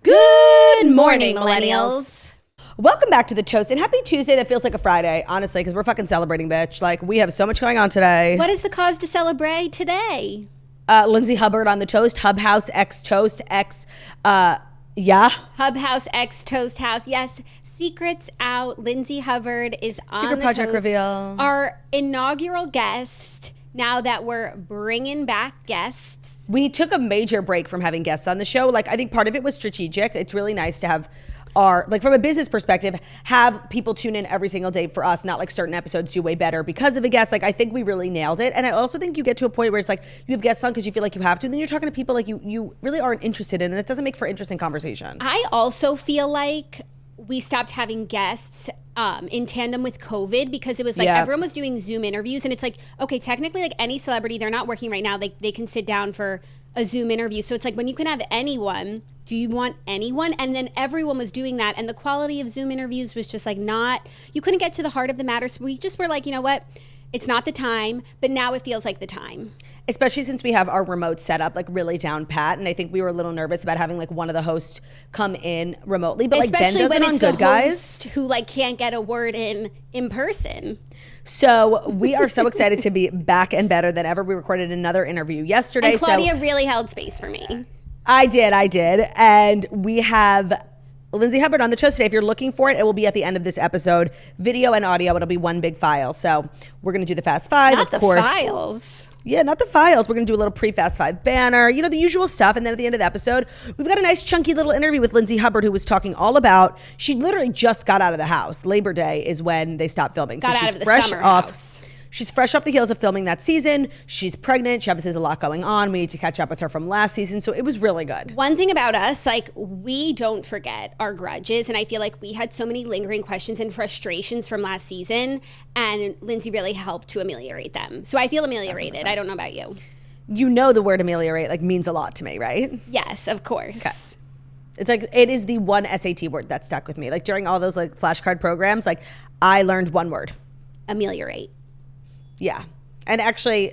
Good morning, millennials. Welcome back to The Toast, and happy Tuesday that feels like a Friday, honestly, because we're fucking celebrating, bitch. Like, we have so much going on today. What is the cause to celebrate today? Lindsay Hubbard on The Toast, Hubhouse X Toast X, yeah. Hubhouse X Toast House, yes. Secrets out. Lindsay Hubbard is on Secret The project Toast. reveal. Our inaugural guest, now that we're bringing back guests. We took a major break from having guests on the show. Like, I think part of it was strategic. It's really nice to have our, like, from a business perspective, have people tune in every single day for us, not like certain episodes do way better because of a guest. Like, I think we really nailed it. And I also think you get to a point where it's like you have guests on because you feel like you have to, and then you're talking to people like you really aren't interested in, and it doesn't make for interesting conversation. I also feel like we stopped having guests in tandem with COVID because it was like everyone was doing Zoom interviews, and it's like, okay, technically, like any celebrity, they're not working right now, like they can sit down for a Zoom interview. So it's like, when you can have anyone, do you want anyone? And then everyone was doing that, and the quality of Zoom interviews was just like you couldn't get to the heart of the matter. So we just were like, you know what? It's not the time, but now it feels like the time. Especially since we have our remote setup like really down pat, and I think we were a little nervous about having like one of the hosts come in remotely, but especially like Ben does when it on it's Good the Guys host who like can't get a word in person. So we are so excited to be back and better than ever. We recorded another interview yesterday. And Claudia really held space for me. I did, and we have Lindsay Hubbard on the show today. If you're looking for it, it will be at the end of this episode. Video and audio, it'll be one big file. So we're going to do the Fast Five, not of course. Not the files. Yeah, not the files. We're going to do a little pre-Fast Five banner, you know, the usual stuff. And then at the end of the episode, we've got a nice chunky little interview with Lindsay Hubbard, who was talking all about, she literally just got out of the house. Labor Day is when they stopped filming. Got so out she's of the fresh summer off. house. She's fresh off the heels of filming that season. She's pregnant. She obviously has a lot going on. We need to catch up with her from last season. So it was really good. One thing about us, like, we don't forget our grudges. And I feel like we had so many lingering questions and frustrations from last season. And Lindsay really helped to ameliorate them. So I feel ameliorated. I don't know about you. You know the word ameliorate like means a lot to me, right? Yes, of course. Okay. It's like, it is the one SAT word that stuck with me. Like during all those like flashcard programs, like I learned one word. Ameliorate. Yeah. And actually,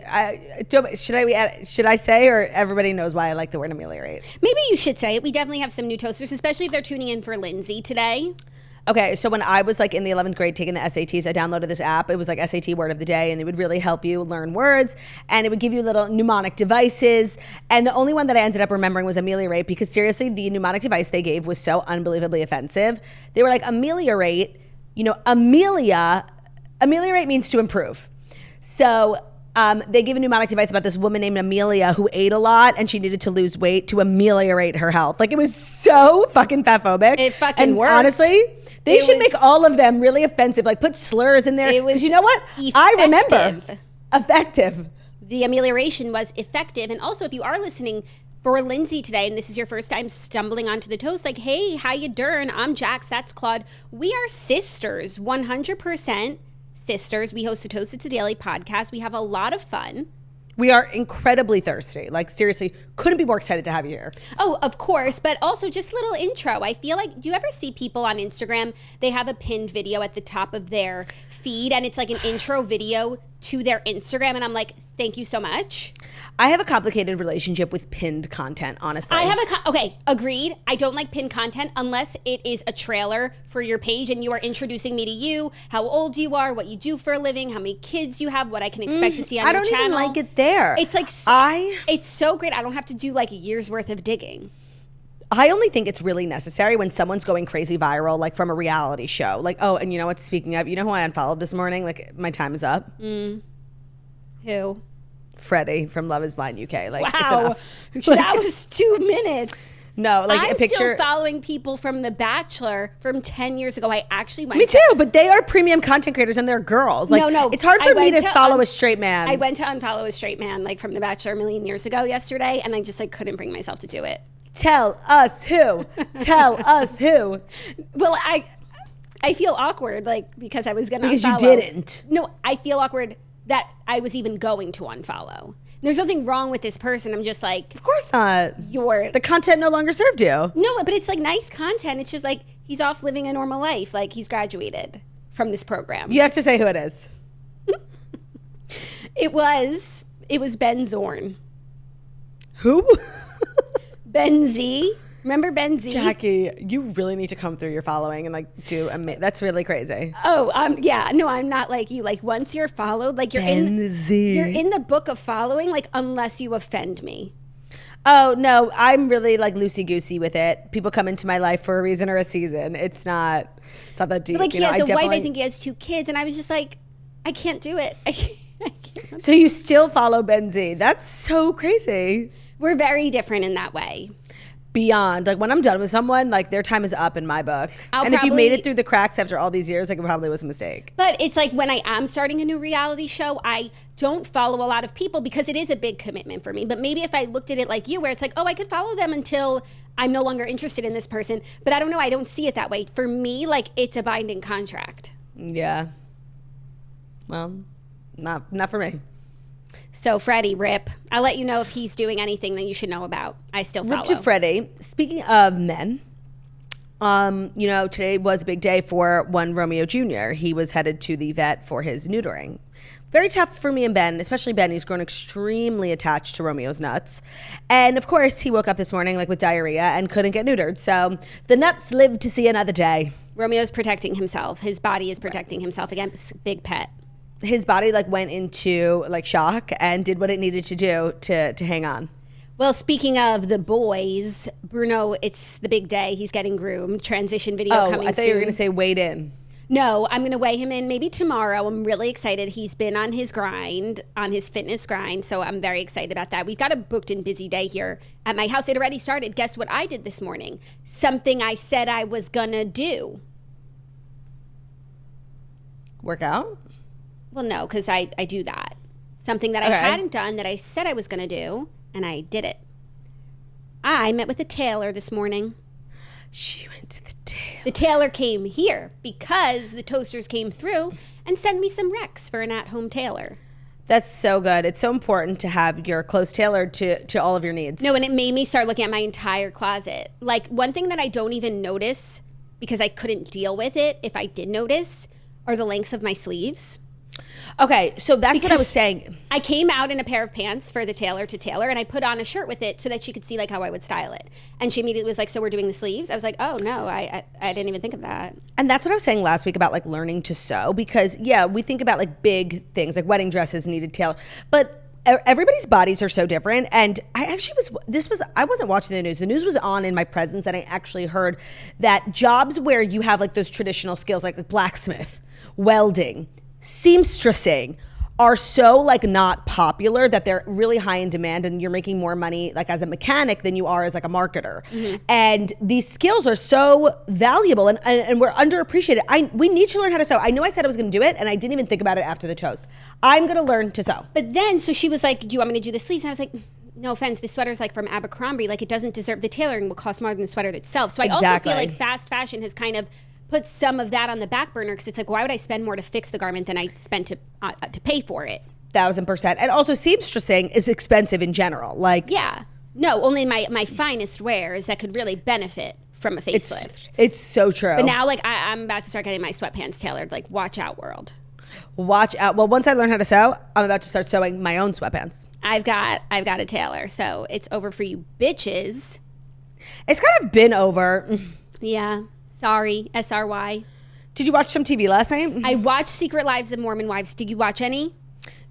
should I say, or everybody knows why I like the word ameliorate? Maybe you should say it. We definitely have some new toasters, especially if they're tuning in for Lindsay today. Okay, so when I was like in the 11th grade taking the SATs, I downloaded this app. It was like SAT word of the day, and it would really help you learn words, and it would give you little mnemonic devices. And the only one that I ended up remembering was ameliorate, because seriously, the mnemonic device they gave was so unbelievably offensive. They were like, ameliorate, you know, ameliorate means to improve. So they gave a mnemonic device about this woman named Amelia who ate a lot and she needed to lose weight to ameliorate her health. Like, it was so fucking fatphobic. It fucking worked. Honestly, they should make all of them really offensive. Like, put slurs in there. Because you know what? Effective. I remember. Effective. The amelioration was effective. And also, if you are listening for Lindsay today, and this is your first time stumbling onto the toast, like, hey, how you doing? I'm Jax. That's Claude. We are sisters, 100%. Sisters. We host the Toast It's a Daily podcast. We have a lot of fun. We are incredibly thirsty. Like, seriously, couldn't be more excited to have you here. Oh, of course. But also just little intro. I feel like, do you ever see people on Instagram, they have a pinned video at the top of their feed, and it's like an intro video to their Instagram, and I'm like, thank you so much. I have a complicated relationship with pinned content, honestly. Okay, agreed. I don't like pinned content unless it is a trailer for your page and you are introducing me to you, how old you are, what you do for a living, how many kids you have, what I can expect to see on your channel. I don't even like it there. It's like, it's so great. I don't have to do like a year's worth of digging. I only think it's really necessary when someone's going crazy viral, like from a reality show. Like, oh, and you know what? Speaking of, you know who I unfollowed this morning? Like, my time is up. Who? Freddie from Love Is Blind UK. Like, wow, that was 2 minutes. No, like I'm a picture. still following people from The Bachelor from 10 years ago. I actually went. Me too, but they are premium content creators and they're girls. Like, no, it's hard for me to follow a straight man. I went to unfollow a straight man like from The Bachelor a million years ago yesterday, and I just like couldn't bring myself to do it. Tell us who. Tell us who. Well, I feel awkward, like, because I was going to unfollow. Because you didn't. No, I feel awkward that I was even going to unfollow. There's nothing wrong with this person. I'm just like, of course not. The content no longer served you. No, but it's like nice content. It's just like he's off living a normal life. Like, he's graduated from this program. You have to say who it is. It was Ben Zorn. Who? Ben Z. Remember Ben Z? Jackie, you really need to come through your following and like do that's really crazy. Oh, yeah. No, I'm not like you. Like once you're followed, like you're in the book of following, like unless you offend me. Oh no, I'm really like loosey-goosey with it. People come into my life for a reason or a season. It's not that deep. But like he has a wife, I think he has 2 kids, and I was just like, I can't do it. I can't. So you still follow Ben Z? That's so crazy. We're very different in that way. Beyond, like when I'm done with someone, like their time is up in my book. If you made it through the cracks after all these years, like it probably was a mistake. But it's like when I am starting a new reality show, I don't follow a lot of people because it is a big commitment for me. But maybe if I looked at it like you, where it's like, oh, I could follow them until I'm no longer interested in this person. But I don't know, I don't see it that way. For me, like it's a binding contract. Yeah. Well, not for me. So Freddie, rip. I'll let you know if he's doing anything that you should know about. I still follow. Rip to Freddie. Speaking of men, today was a big day for one Romeo Jr. He was headed to the vet for his neutering. Very tough for me and Ben, especially Ben. He's grown extremely attached to Romeo's nuts. And of course, he woke up this morning like with diarrhea and couldn't get neutered. So the nuts lived to see another day. Romeo's protecting himself. His body is protecting himself against big pet. His body like went into like shock and did what it needed to do to hang on. Well, speaking of the boys, Bruno, it's the big day. He's getting groomed. Transition video coming soon. I thought you were going to say weighed in. No, I'm going to weigh him in maybe tomorrow. I'm really excited. He's been on his grind, on his fitness grind, so I'm very excited about that. We've got a booked and busy day here at my house. It already started. Guess what I did this morning? Something I said I was going to do. Work out? Well, no, because I do that. Something that I hadn't done that I said I was going to do, and I did it. I met with a tailor this morning. She went to the tailor. The tailor came here because the toasters came through and sent me some recs for an at-home tailor. That's so good. It's so important to have your clothes tailored to all of your needs. No, and it made me start looking at my entire closet. Like, one thing that I don't even notice because I couldn't deal with it, if I did notice, are the lengths of my sleeves. Okay, so that's what I was saying. I came out in a pair of pants for the tailor to tailor, and I put on a shirt with it so that she could see like how I would style it. And she immediately was like, so we're doing the sleeves? I was like, oh no, I didn't even think of that. And that's what I was saying last week about like learning to sew, because yeah, we think about like big things like wedding dresses needed tailor, but everybody's bodies are so different. And I wasn't watching the news. The news was on in my presence, and I actually heard that jobs where you have like those traditional skills like blacksmith, welding, seamstressing are so like not popular that they're really high in demand, and you're making more money like as a mechanic than you are as like a marketer. Mm-hmm. And these skills are so valuable, and we're underappreciated. We need to learn how to sew. I knew I said I was going to do it, and I didn't even think about it after the toast. I'm going to learn to sew. But then, so she was like, do you want me to do the sleeves? And I was like, no offense, this sweater's like from Abercrombie. Like it doesn't deserve, the tailoring will cost more than the sweater itself. So I also feel like fast fashion has kind of put some of that on the back burner, because it's like, why would I spend more to fix the garment than I spent to pay for it? 1,000%. And also seamstressing is expensive in general. Like, yeah, no, only my finest wares that could really benefit from a facelift. It's so true. But now, like, I'm about to start getting my sweatpants tailored. Like, watch out, world. Watch out. Well, once I learn how to sew, I'm about to start sewing my own sweatpants. I've got a tailor, so it's over for you bitches. It's kind of been over. Yeah. Sorry, SRY. Did you watch some TV last night? I watched Secret Lives of Mormon Wives. Did you watch any?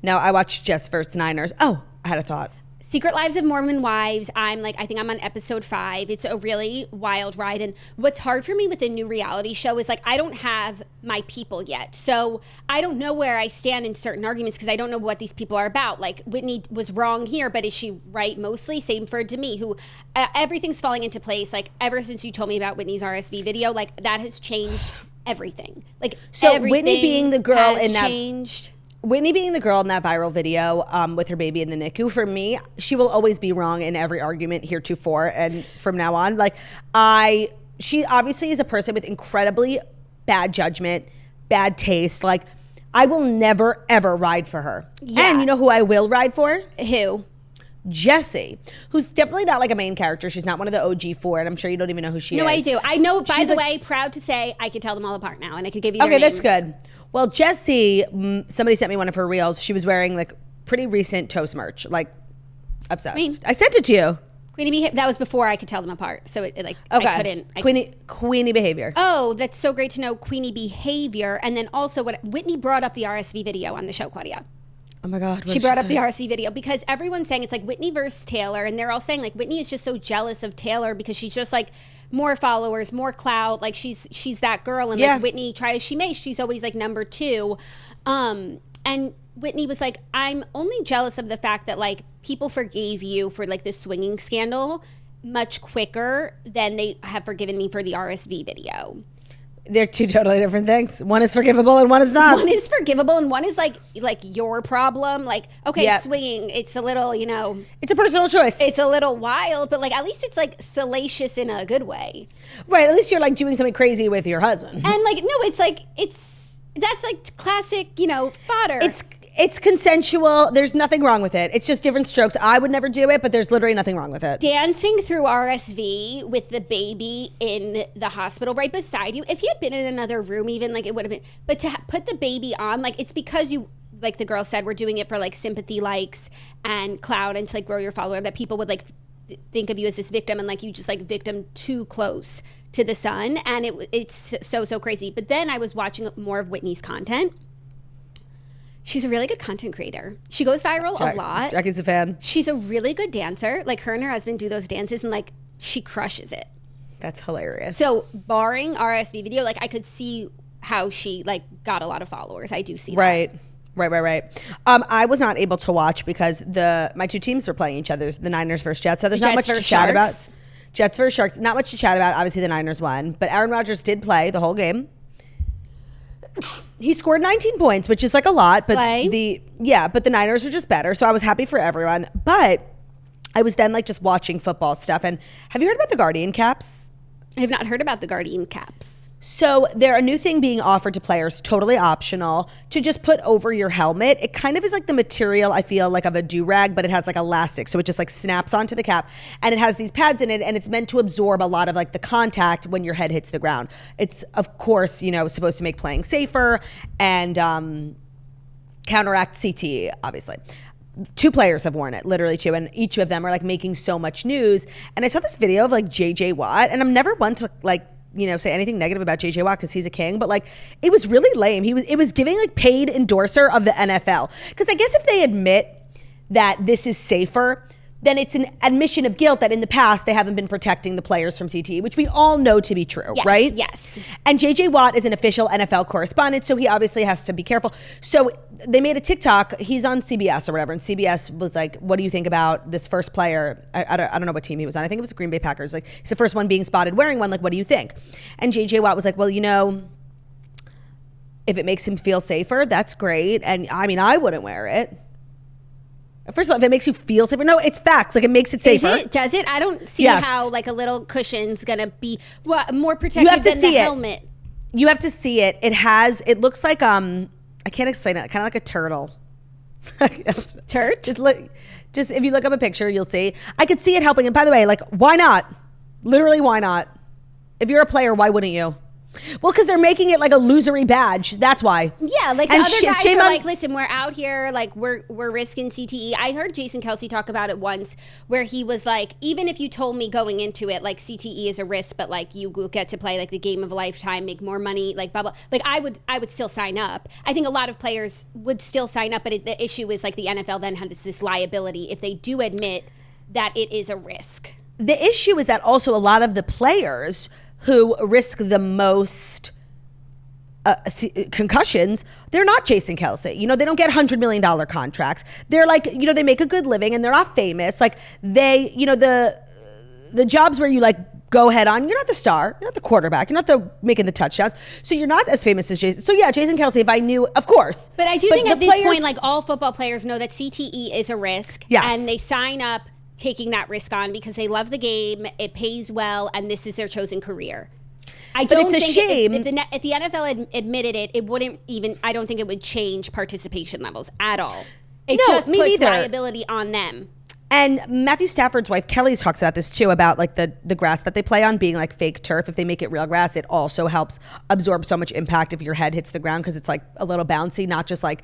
No, I watched Jess vs. Niners. Oh, I had a thought. Secret Lives of Mormon Wives. I think I'm on episode 5. It's a really wild ride. And what's hard for me with a new reality show is like, I don't have my people yet. So I don't know where I stand in certain arguments, because I don't know what these people are about. Like, Whitney was wrong here, but is she right mostly? Same for Demi, who everything's falling into place. Like, ever since you told me about Whitney's RSV video, like that has changed everything. Like, so Whitney being the girl in that changed. Whitney being the girl in that viral video with her baby in the NICU, for me, she will always be wrong in every argument heretofore and from now on. Like, she obviously is a person with incredibly bad judgment, bad taste. Like, I will never, ever ride for her. Yeah. And you know who I will ride for? Who? Jessie, who's definitely not like a main character. She's not one of the OG 4, and I'm sure you don't even know who she is. No, I do. I know, by the way, proud to say, I could tell them all apart now, and I could give you their names. Okay, that's good. Well, Jessie, somebody sent me one of her reels. She was wearing like pretty recent Toast merch, like obsessed. I sent it to you. That was before I could tell them apart. So I couldn't. Queenie behavior. Oh, that's so great to know. Queenie behavior. And then also what Whitney brought up the RSV video on the show, Claudia. Oh my God. She brought up the RSV video because everyone's saying it's like Whitney versus Taylor. And they're all saying like Whitney is just so jealous of Taylor because she's just like more followers, more clout. Like she's that girl. And like Whitney, try as she may, she's always like number 2. And Whitney was like, I'm only jealous of the fact that like people forgave you for like the swinging scandal much quicker than they have forgiven me for the RSV video. They're 2 totally different things. One is forgivable and one is not. One is forgivable and one is like your problem. Like, okay, swinging, it's a little, it's a personal choice. It's a little wild, but like at least it's like salacious in a good way. Right. At least you're like doing something crazy with your husband. And like, no, that's like classic, fodder. It's consensual. There's nothing wrong with it. It's just different strokes. I would never do it, but there's literally nothing wrong with it. Dancing through RSV with the baby in the hospital right beside you. If he had been in another room, even like it would have been. But to put the baby on, like it's because you, like the girl said, we're doing it for like sympathy likes and clout and to like grow your follower. That people would like think of you as this victim and like you just like victim too close to the sun. And it's so crazy. But then I was watching more of Whitney's content. She's a really good content creator. She goes viral a lot. Jackie's a fan. She's a really good dancer. Like her and her husband do those dances and like she crushes it. That's hilarious. So barring RSV video, like I could see how she like got a lot of followers. I do see that. Right. I was not able to watch because my 2 teams were playing each other, the Niners versus Jets. So there's not much to chat about. Jets versus Sharks. Not much to chat about. Obviously the Niners won, but Aaron Rodgers did play the whole game. He scored 19 points, which is like a lot, but the Niners are just better. So I was happy for everyone. But I was then like just watching football stuff. And have you heard about the Guardian caps? I have not heard about the Guardian caps. So they're a new thing being offered to players, totally optional, to just put over your helmet. It kind of is like the material, I feel, like of a do-rag, but it has like elastic. So it just like snaps onto the cap and it has these pads in it and it's meant to absorb a lot of like the contact when your head hits the ground. It's, of course, supposed to make playing safer and counteract CTE, obviously. 2 players have worn it, literally 2, and each of them are like making so much news. And I saw this video of like JJ Watt, and I'm never one to like, say anything negative about JJ Watt because he's a king, but like it was really lame. It was giving like paid endorser of the NFL. Because I guess if they admit that this is safer, then it's an admission of guilt that in the past they haven't been protecting the players from CTE, which we all know to be true, right? Yes. And JJ Watt is an official NFL correspondent, so he obviously has to be careful. So they made a TikTok. He's on CBS or whatever, and CBS was like, "What do you think about this first player?" I don't know what team he was on. I think it was the Green Bay Packers. Like, he's the first one being spotted wearing one. Like, what do you think? And JJ Watt was like, "Well, if it makes him feel safer, that's great. And I mean, I wouldn't wear it." First of all, if it makes you feel safer, no, it's facts. Like it makes it safer. Does it? I don't see how like a little cushion's gonna be more protective than the helmet. You have to see it. It looks like I can't explain it. Kind of like a turtle. Turt? Just if you look up a picture, you'll see. I could see it helping. And by the way, like why not? Literally, why not? If you're a player, why wouldn't you? Well, because they're making it like a losery badge. That's why. Yeah, like the other guys are like, listen, we're out here, like we're risking CTE. I heard Jason Kelce talk about it once where he was like, even if you told me going into it, like CTE is a risk, but like you will get to play like the game of a lifetime, make more money, like blah, blah. Like I would still sign up. I think a lot of players would still sign up, but the issue is like the NFL then has this liability if they do admit that it is a risk. The issue is that also a lot of the players who risk the most concussions, they're not Jason Kelce. They don't get $100 million contracts. They're like, they make a good living and they're not famous. Like they, the jobs where you like go head on, you're not the star, you're not the quarterback, you're not making the touchdowns. So you're not as famous as Jason. So yeah, Jason Kelce, if I knew, of course. But I do think at this point, like all football players know that CTE is a risk. Yes. And they sign up taking that risk on because they love the game, it pays well, and this is their chosen career. I don't think shame. If the NFL admitted it, it wouldn't even, I don't think it would change participation levels at all. It just puts liability on them. And Matthew Stafford's wife, Kelly, talks about this too, about like the grass that they play on being like fake turf. If they make it real grass, it also helps absorb so much impact if your head hits the ground because it's like a little bouncy, not just like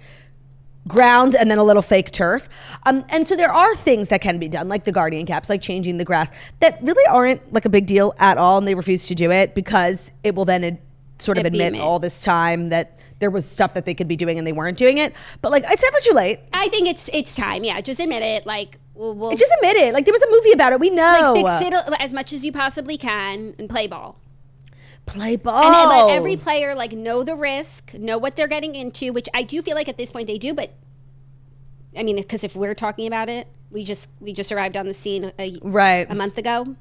ground and then a little fake turf. And so there are things that can be done, like the guardian caps, like changing the grass, that really aren't like a big deal at all. And they refuse to do it because it will then sort of admit all this time that there was stuff that they could be doing and they weren't doing it. But like, it's never too late. I think it's time. Yeah, just admit it. Like, we'll just admit it. Like, there was a movie about it. We know. Like, fix it as much as you possibly can and play ball. Play ball. And let every player like know the risk, know what they're getting into, which I do feel like at this point they do. But I mean, because if we're talking about it, we just arrived on the scene a month ago.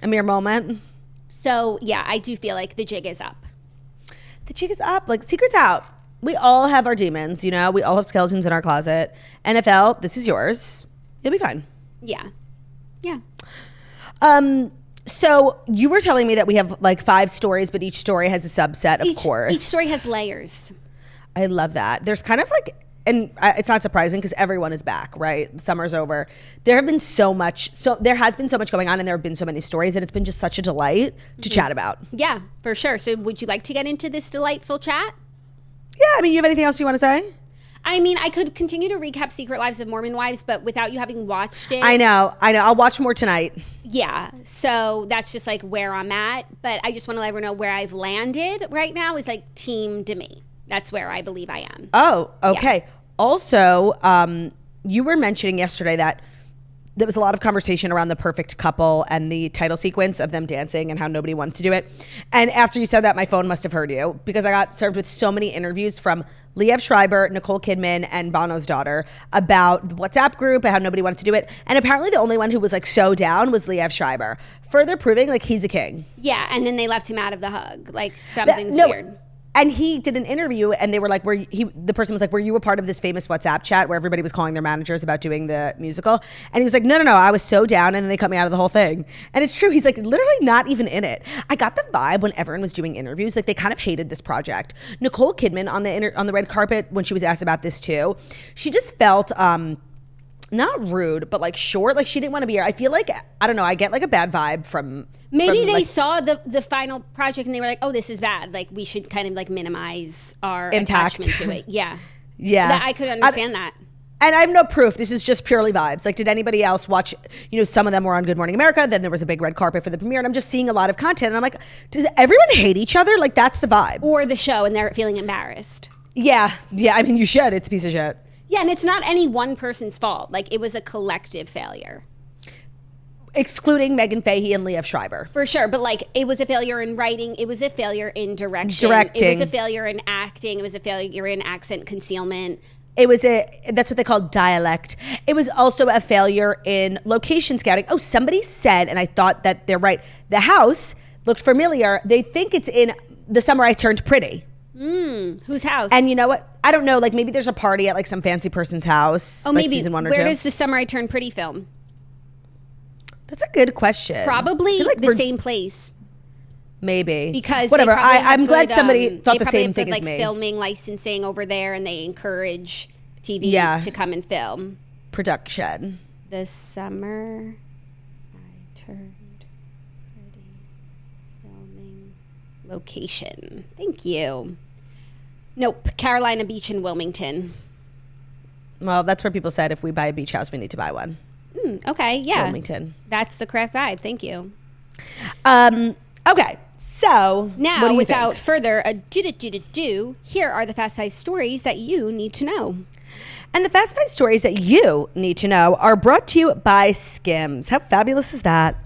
A mere moment. So yeah, I do feel like the jig is up. The jig is up. Like, secret's out. We all have our demons, you know? We all have skeletons in our closet. NFL, this is yours. You'll be fine. Yeah. Yeah. So you were telling me that we have like 5 stories, but each story has a subset, of course. Each story has layers. I love that. There's kind of like, and it's not surprising because everyone is back, right? Summer's over. There has been so much going on, and there have been so many stories, and it's been just such a delight to chat about. Yeah, for sure. So would you like to get into this delightful chat? Yeah, I mean, you have anything else you want to say? I mean, I could continue to recap Secret Lives of Mormon Wives, but without you having watched it. I know. I'll watch more tonight. Yeah. So that's just like where I'm at. But I just want to let everyone know where I've landed right now is like Team Demi. That's where I believe I am. Oh, okay. Yeah. Also, you were mentioning yesterday that there was a lot of conversation around the perfect couple and the title sequence of them dancing and how nobody wanted to do it. And after you said that, my phone must have heard you because I got served with so many interviews from Liev Schreiber, Nicole Kidman, and Bono's daughter about the WhatsApp group and how nobody wanted to do it. And apparently the only one who was like so down was Liev Schreiber, further proving like he's a king. Yeah, and then they left him out of the hug. Like something's weird. And he did an interview and they were like, the person was like, were you a part of this famous WhatsApp chat where everybody was calling their managers about doing the musical? And he was like, no, I was so down. And then they cut me out of the whole thing. And it's true. He's like literally not even in it. I got the vibe when everyone was doing interviews, like they kind of hated this project. Nicole Kidman on the red carpet, when she was asked about this too, she just felt, not rude, but like short. Like she didn't want to be here. I feel like, I don't know, I get like a bad vibe from... Maybe they saw the final project and they were like, oh, this is bad. Like we should kind of like minimize our attachment to it. Yeah. Yeah. I could understand that. And I have no proof. This is just purely vibes. Like, did anybody else watch, some of them were on Good Morning America. Then there was a big red carpet for the premiere. And I'm just seeing a lot of content. And I'm like, does everyone hate each other? Like, that's the vibe. Or the show and they're feeling embarrassed. Yeah. I mean, you should. It's a piece of shit. Yeah, and it's not any one person's fault. Like, it was a collective failure. Excluding Megan Fahey and Liev Schreiber. For sure, but like, it was a failure in writing. It was a failure in directing. It was a failure in acting. It was a failure in accent concealment. That's what they call dialect. It was also a failure in location scouting. Oh, somebody said, and I thought that they're right, the house looked familiar. They think it's in The Summer I Turned Pretty. Whose house? And you know what? I don't know. Like maybe there's a party at like some fancy person's house. Oh, like maybe. Season 1 or Where 2. does The Summer I Turned Pretty film? That's a good question. Probably like the same place. Maybe. Because whatever. I'm glad somebody thought the same thing as me. Filming licensing over there, and they encourage TV to come and film. Production. The Summer I Turned Pretty filming location. Thank you. Nope. Carolina Beach in Wilmington. Well, that's where people said if we buy a beach house, we need to buy one. Okay, yeah. Wilmington. That's the correct vibe. Thank you. Okay, so now without further ado, here are the Fast 5 stories that you need to know. And the Fast 5 stories that you need to know are brought to you by Skims. How fabulous is that?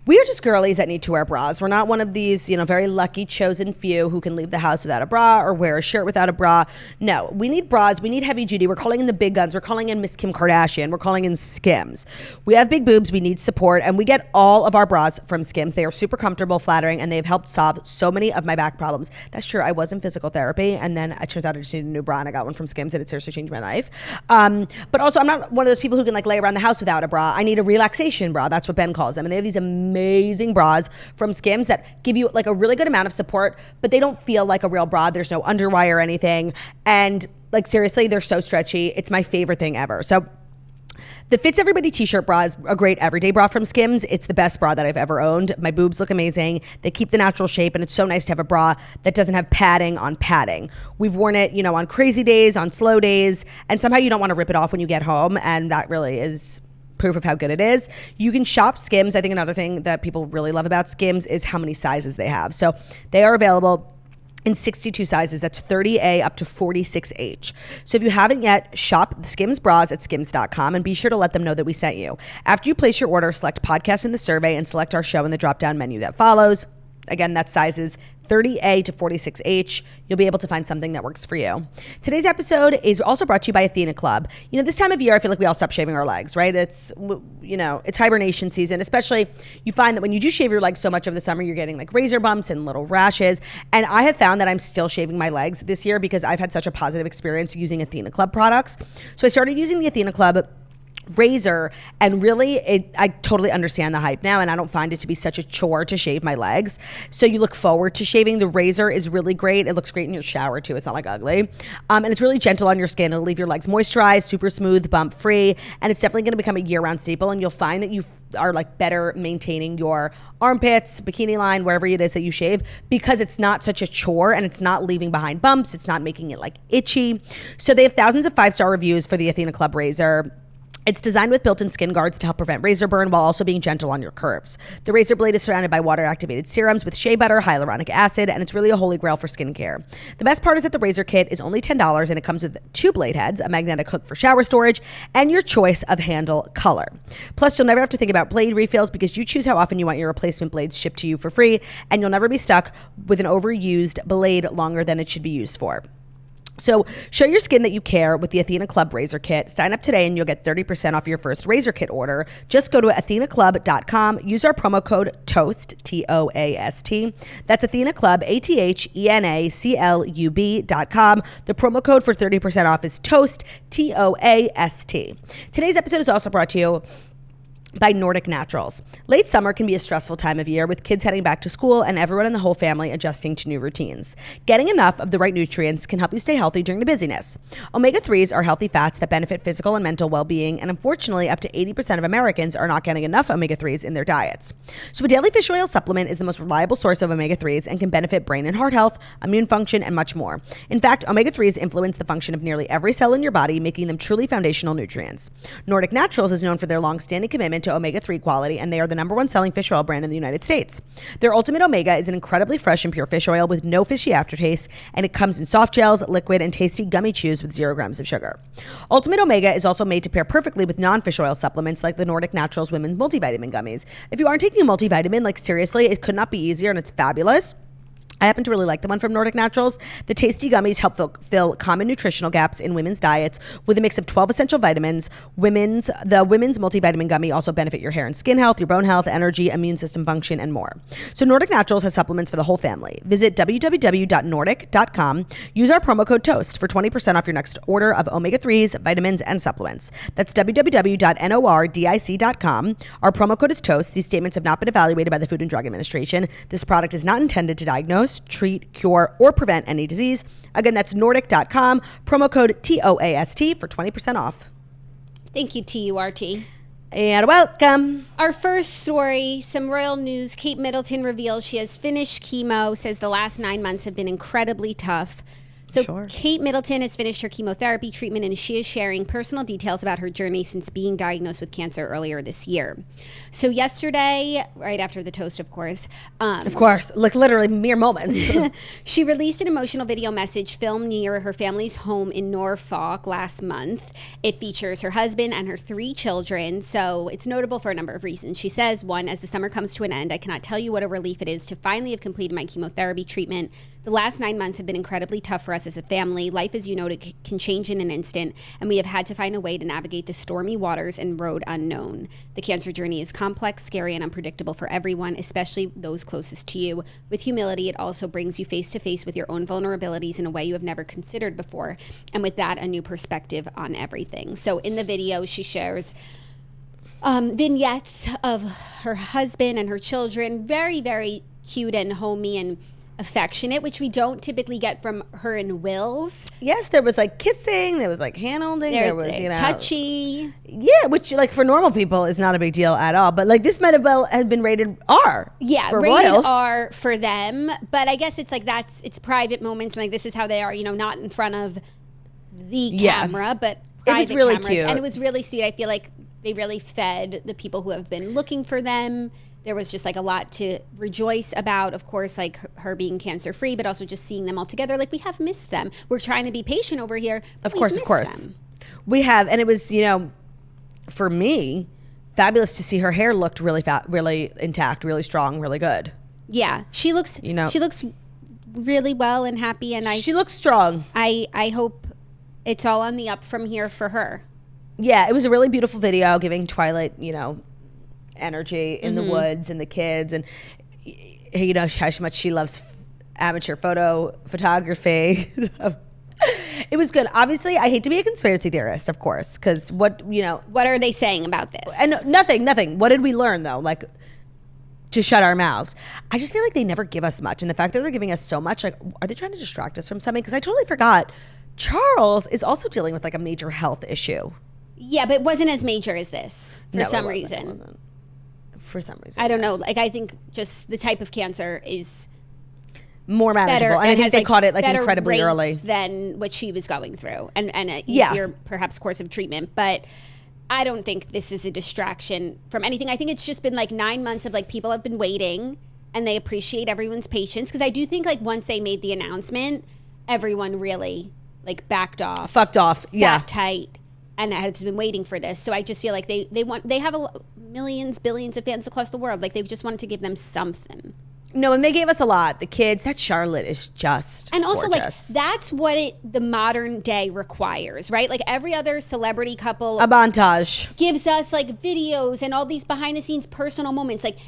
We are just girlies that need to wear bras. We're not one of these, very lucky chosen few who can leave the house without a bra or wear a shirt without a bra. No, we need bras. We need heavy duty. We're calling in the big guns. We're calling in Miss Kim Kardashian. We're calling in Skims. We have big boobs. We need support. And we get all of our bras from Skims. They are super comfortable, flattering, and they've helped solve so many of my back problems. That's true. I was in physical therapy, and then it turns out I just needed a new bra, and I got one from Skims, and it seriously changed my life. But also, I'm not one of those people who can lay around the house without a bra. I need a relaxation bra. That's what Ben calls them. And they have these amazing bras from Skims that give you a really good amount of support, but they don't feel like a real bra. There's no underwire or anything. And seriously, they're so stretchy. It's my favorite thing ever. So The Fits Everybody t-shirt bra is a great everyday bra from Skims. It's the best bra that I've ever owned. My boobs look amazing. They keep the natural shape, and it's so nice to have a bra that doesn't have padding on padding. We've worn it, on crazy days, on slow days, and somehow you don't want to rip it off when you get home, and that really is proof of how good it is. You can shop Skims. I think another thing that people really love about Skims is how many sizes they have. So they are available in 62 sizes. That's 30A up to 46H. So if you haven't yet, shop the Skims bras at skims.com and be sure to let them know that we sent you. After you place your order, select podcast in the survey and select our show in the drop-down menu that follows. Again, that's sizes 30A to 46H. You'll be able to find something that works for you. Today's episode is also brought to you by Athena Club. This time of year, I feel like we all stop shaving our legs, right? It's hibernation season, especially you find that when you do shave your legs so much over the summer, you're getting like razor bumps and little rashes. And I have found that I'm still shaving my legs this year because I've had such a positive experience using Athena Club products. So I started using the Athena Club razor, and really I totally understand the hype now, and I don't find it to be such a chore to shave my legs. So you look forward to shaving. The razor is really great. It looks great in your shower too. It's not like ugly, and it's really gentle on your skin. It'll leave your legs moisturized, super smooth, bump free, and it's definitely going to become a year-round staple. And you'll find that you are like better maintaining your armpits, bikini line, wherever it is that you shave, because it's not such a chore and it's not leaving behind bumps. It's not making it like itchy. So they have thousands of 5-star reviews for the Athena Club razor. It's designed with built-in skin guards to help prevent razor burn while also being gentle on your curves. The razor blade is surrounded by water-activated serums with shea butter, hyaluronic acid, and it's really a holy grail for skincare. The best part is that the razor kit is only $10, and it comes with 2 blade heads, a magnetic hook for shower storage, and your choice of handle color. Plus, you'll never have to think about blade refills because you choose how often you want your replacement blades shipped to you for free, and you'll never be stuck with an overused blade longer than it should be used for. So show your skin that you care with the Athena Club Razor Kit. Sign up today and you'll get 30% off your first Razor Kit order. Just go to athenaclub.com. Use our promo code TOAST, T-O-A-S-T. That's Athena Club, ATHENACLUB.com. The promo code for 30% off is TOAST, T-O-A-S-T. Today's episode is also brought to you by Nordic Naturals. Late summer can be a stressful time of year with kids heading back to school and everyone in the whole family adjusting to new routines. Getting enough of the right nutrients can help you stay healthy during the busyness. Omega-3s are healthy fats that benefit physical and mental well-being, and unfortunately, up to 80% of Americans are not getting enough omega-3s in their diets. So a daily fish oil supplement is the most reliable source of omega-3s and can benefit brain and heart health, immune function, and much more. In fact, omega-3s influence the function of nearly every cell in your body, making them truly foundational nutrients. Nordic Naturals is known for their long-standing commitment to omega-3 quality, and they are the #1 selling fish oil brand in the United States. Their Ultimate Omega is an incredibly fresh and pure fish oil with no fishy aftertaste, and it comes in soft gels, liquid, and tasty gummy chews with 0 grams of sugar. Ultimate Omega is also made to pair perfectly with non-fish oil supplements like the Nordic Naturals Women's Multivitamin Gummies. If you aren't taking a multivitamin, like seriously, it could not be easier, and it's fabulous. I happen to really like the one from Nordic Naturals. The tasty gummies help fill common nutritional gaps in women's diets with a mix of 12 essential vitamins. The women's multivitamin gummy also benefit your hair and skin health, your bone health, energy, immune system function, and more. So Nordic Naturals has supplements for the whole family. Visit www.nordic.com. Use our promo code TOAST for 20% off your next order of omega-3s, vitamins, and supplements. That's www.nordic.com. Our promo code is TOAST. These statements have not been evaluated by the Food and Drug Administration. This product is not intended to diagnose, treat, cure, or prevent any disease. Again, that's nordic.com, promo code TOAST for 20% off. Thank you, TURT. And welcome. Our first story, some royal news. Kate Middleton reveals she has finished chemo, says the last 9 months have been incredibly tough. So sure. Kate Middleton has finished her chemotherapy treatment, and she is sharing personal details about her journey since being diagnosed with cancer earlier this year. So yesterday, right after the toast, of course, like literally mere moments, she released an emotional video message filmed near her family's home in Norfolk last month. It features her husband and her 3 children. So it's notable for a number of reasons. She says, 1, as the summer comes to an end, I cannot tell you what a relief it is to finally have completed my chemotherapy treatment. The last 9 months have been incredibly tough for us as a family. Life, as you know, can change in an instant, and we have had to find a way to navigate the stormy waters and road unknown. The cancer journey is complex, scary, and unpredictable for everyone, especially those closest to you. With humility, it also brings you face to face with your own vulnerabilities in a way you have never considered before, and with that, a new perspective on everything. So in the video, she shares vignettes of her husband and her children, very, very cute and homey and affectionate, which we don't typically get from her and Will's. Yes, there was like kissing, there was like hand holding, there was, touchy. Yeah, which like for normal people is not a big deal at all. But like this might have been rated R. Yeah, for rated royals. R for them. But I guess it's like it's private moments, and like this is how they are, not in front of the camera, but private it was really cameras. cute. And it was really sweet. I feel like they really fed the people who have been looking for them. There was just like a lot to rejoice about, of course, like her being cancer free, but also just seeing them all together. Like we have missed them. We're trying to be patient over here. Of course. Them. We have. And it was, for me, fabulous to see her hair looked really really intact, really strong, really good. Yeah. She looks, she looks really well and happy. And she looks strong. I hope it's all on the up from here for her. Yeah. It was a really beautiful video giving Twilight, energy in the woods and the kids, and how much she loves amateur photography. It was good. Obviously, I hate to be a conspiracy theorist, of course, because what are they saying about this? And nothing. What did we learn though? Like, to shut our mouths. I just feel like they never give us much, and the fact that they're giving us so much, like, are they trying to distract us from something? Because I totally forgot Charles is also dealing with like a major health issue. Yeah, but it wasn't as major as this for some reason. It wasn't. For some reason. I don't know. Like, I think just the type of cancer is more manageable. And I think they caught it like incredibly early than what she was going through, and an easier perhaps course of treatment. But I don't think this is a distraction from anything. I think it's just been like 9 months of like people have been waiting, and they appreciate everyone's patience, because I do think like once they made the announcement, everyone really like backed off, fucked off, sat tight, and has been waiting for this. So I just feel like they have millions, billions of fans across the world. Like, they just wanted to give them something. No, and they gave us a lot. The kids, that Charlotte is just and also gorgeous. Like that's what the modern day requires, right? Like every other celebrity couple, a montage gives us like videos and all these behind the scenes personal moments. Like,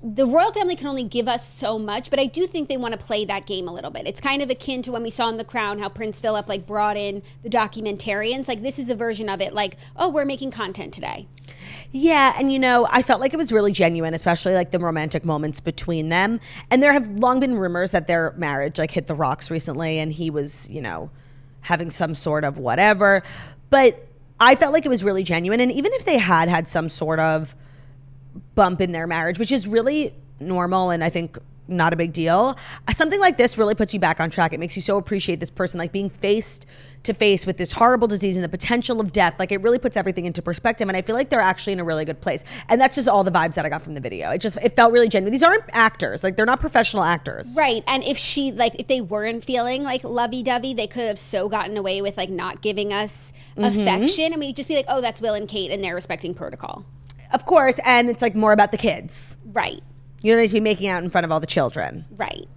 the royal family can only give us so much, but I do think they want to play that game a little bit. It's kind of akin to when we saw in The Crown how Prince Philip like brought in the documentarians. Like, this is a version of it. Like, oh, we're making content today. Yeah, and I felt like it was really genuine, especially like the romantic moments between them. And there have long been rumors that their marriage like hit the rocks recently, and he was, having some sort of whatever. But I felt like it was really genuine. And even if they had some sort of bump in their marriage, which is really normal and I think not a big deal, something like this really puts you back on track. It makes you so appreciate this person, like being face to face with this horrible disease and the potential of death. Like, it really puts everything into perspective, and I feel like they're actually in a really good place. And that's just all the vibes that I got from the video. It felt really genuine. These aren't actors, like they're not professional actors, right? And if they weren't feeling like lovey-dovey, they could have so gotten away with like not giving us affection, and we'd just be like, oh, that's Will and Kate, and they're respecting protocol. Of course, and it's like more about the kids. Right. You don't need to be making out in front of all the children. Right.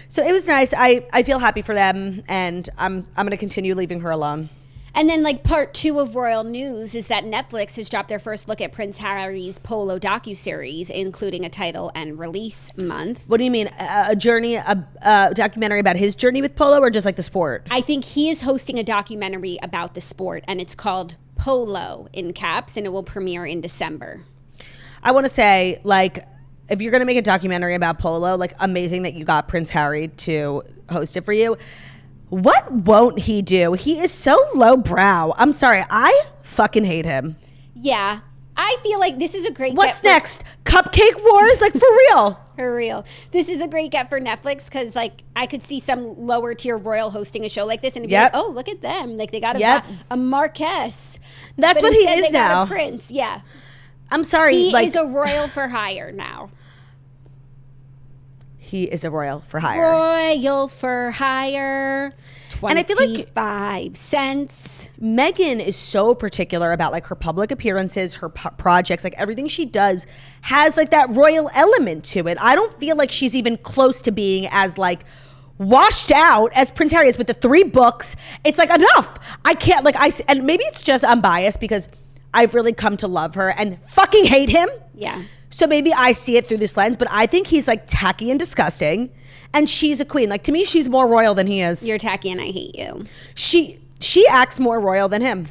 So it was nice. I feel happy for them, and I'm going to continue leaving her alone. And then like part 2 of royal news is that Netflix has dropped their first look at Prince Harry's Polo Docu-Series, including a title and release month. What do you mean? A documentary about his journey with polo, or just like the sport? I think he is hosting a documentary about the sport, and it's called Polo in caps, and it will premiere in December. I want to say, like, if you're going to make a documentary about polo, like, amazing that you got Prince Harry to host it for you. What won't he do? He is so lowbrow. I'm sorry. I fucking hate him. Yeah. I feel like this is a great What's next? Cupcake wars? Like, for real. For real. This is a great get for Netflix, because like I could see some lower tier royal hosting a show like this and it'd be like, oh, look at them. Like, they got a Marquess. That's what he is they now. Got a prince. Yeah. I'm sorry. He is a royal for hire now. He is a royal for hire. Royal for hire. 25 and I feel like cents. Meghan is so particular about like her public appearances, her projects, like everything she does has like that royal element to it. I don't feel like she's even close to being as like washed out as Prince Harry is with the 3 books. It's like, enough. I can't and maybe it's just I'm biased because I've really come to love her and fucking hate him. Yeah. So maybe I see it through this lens, but I think he's like tacky and disgusting, and she's a queen. Like, to me, she's more royal than he is. You're tacky and I hate you. She acts more royal than him.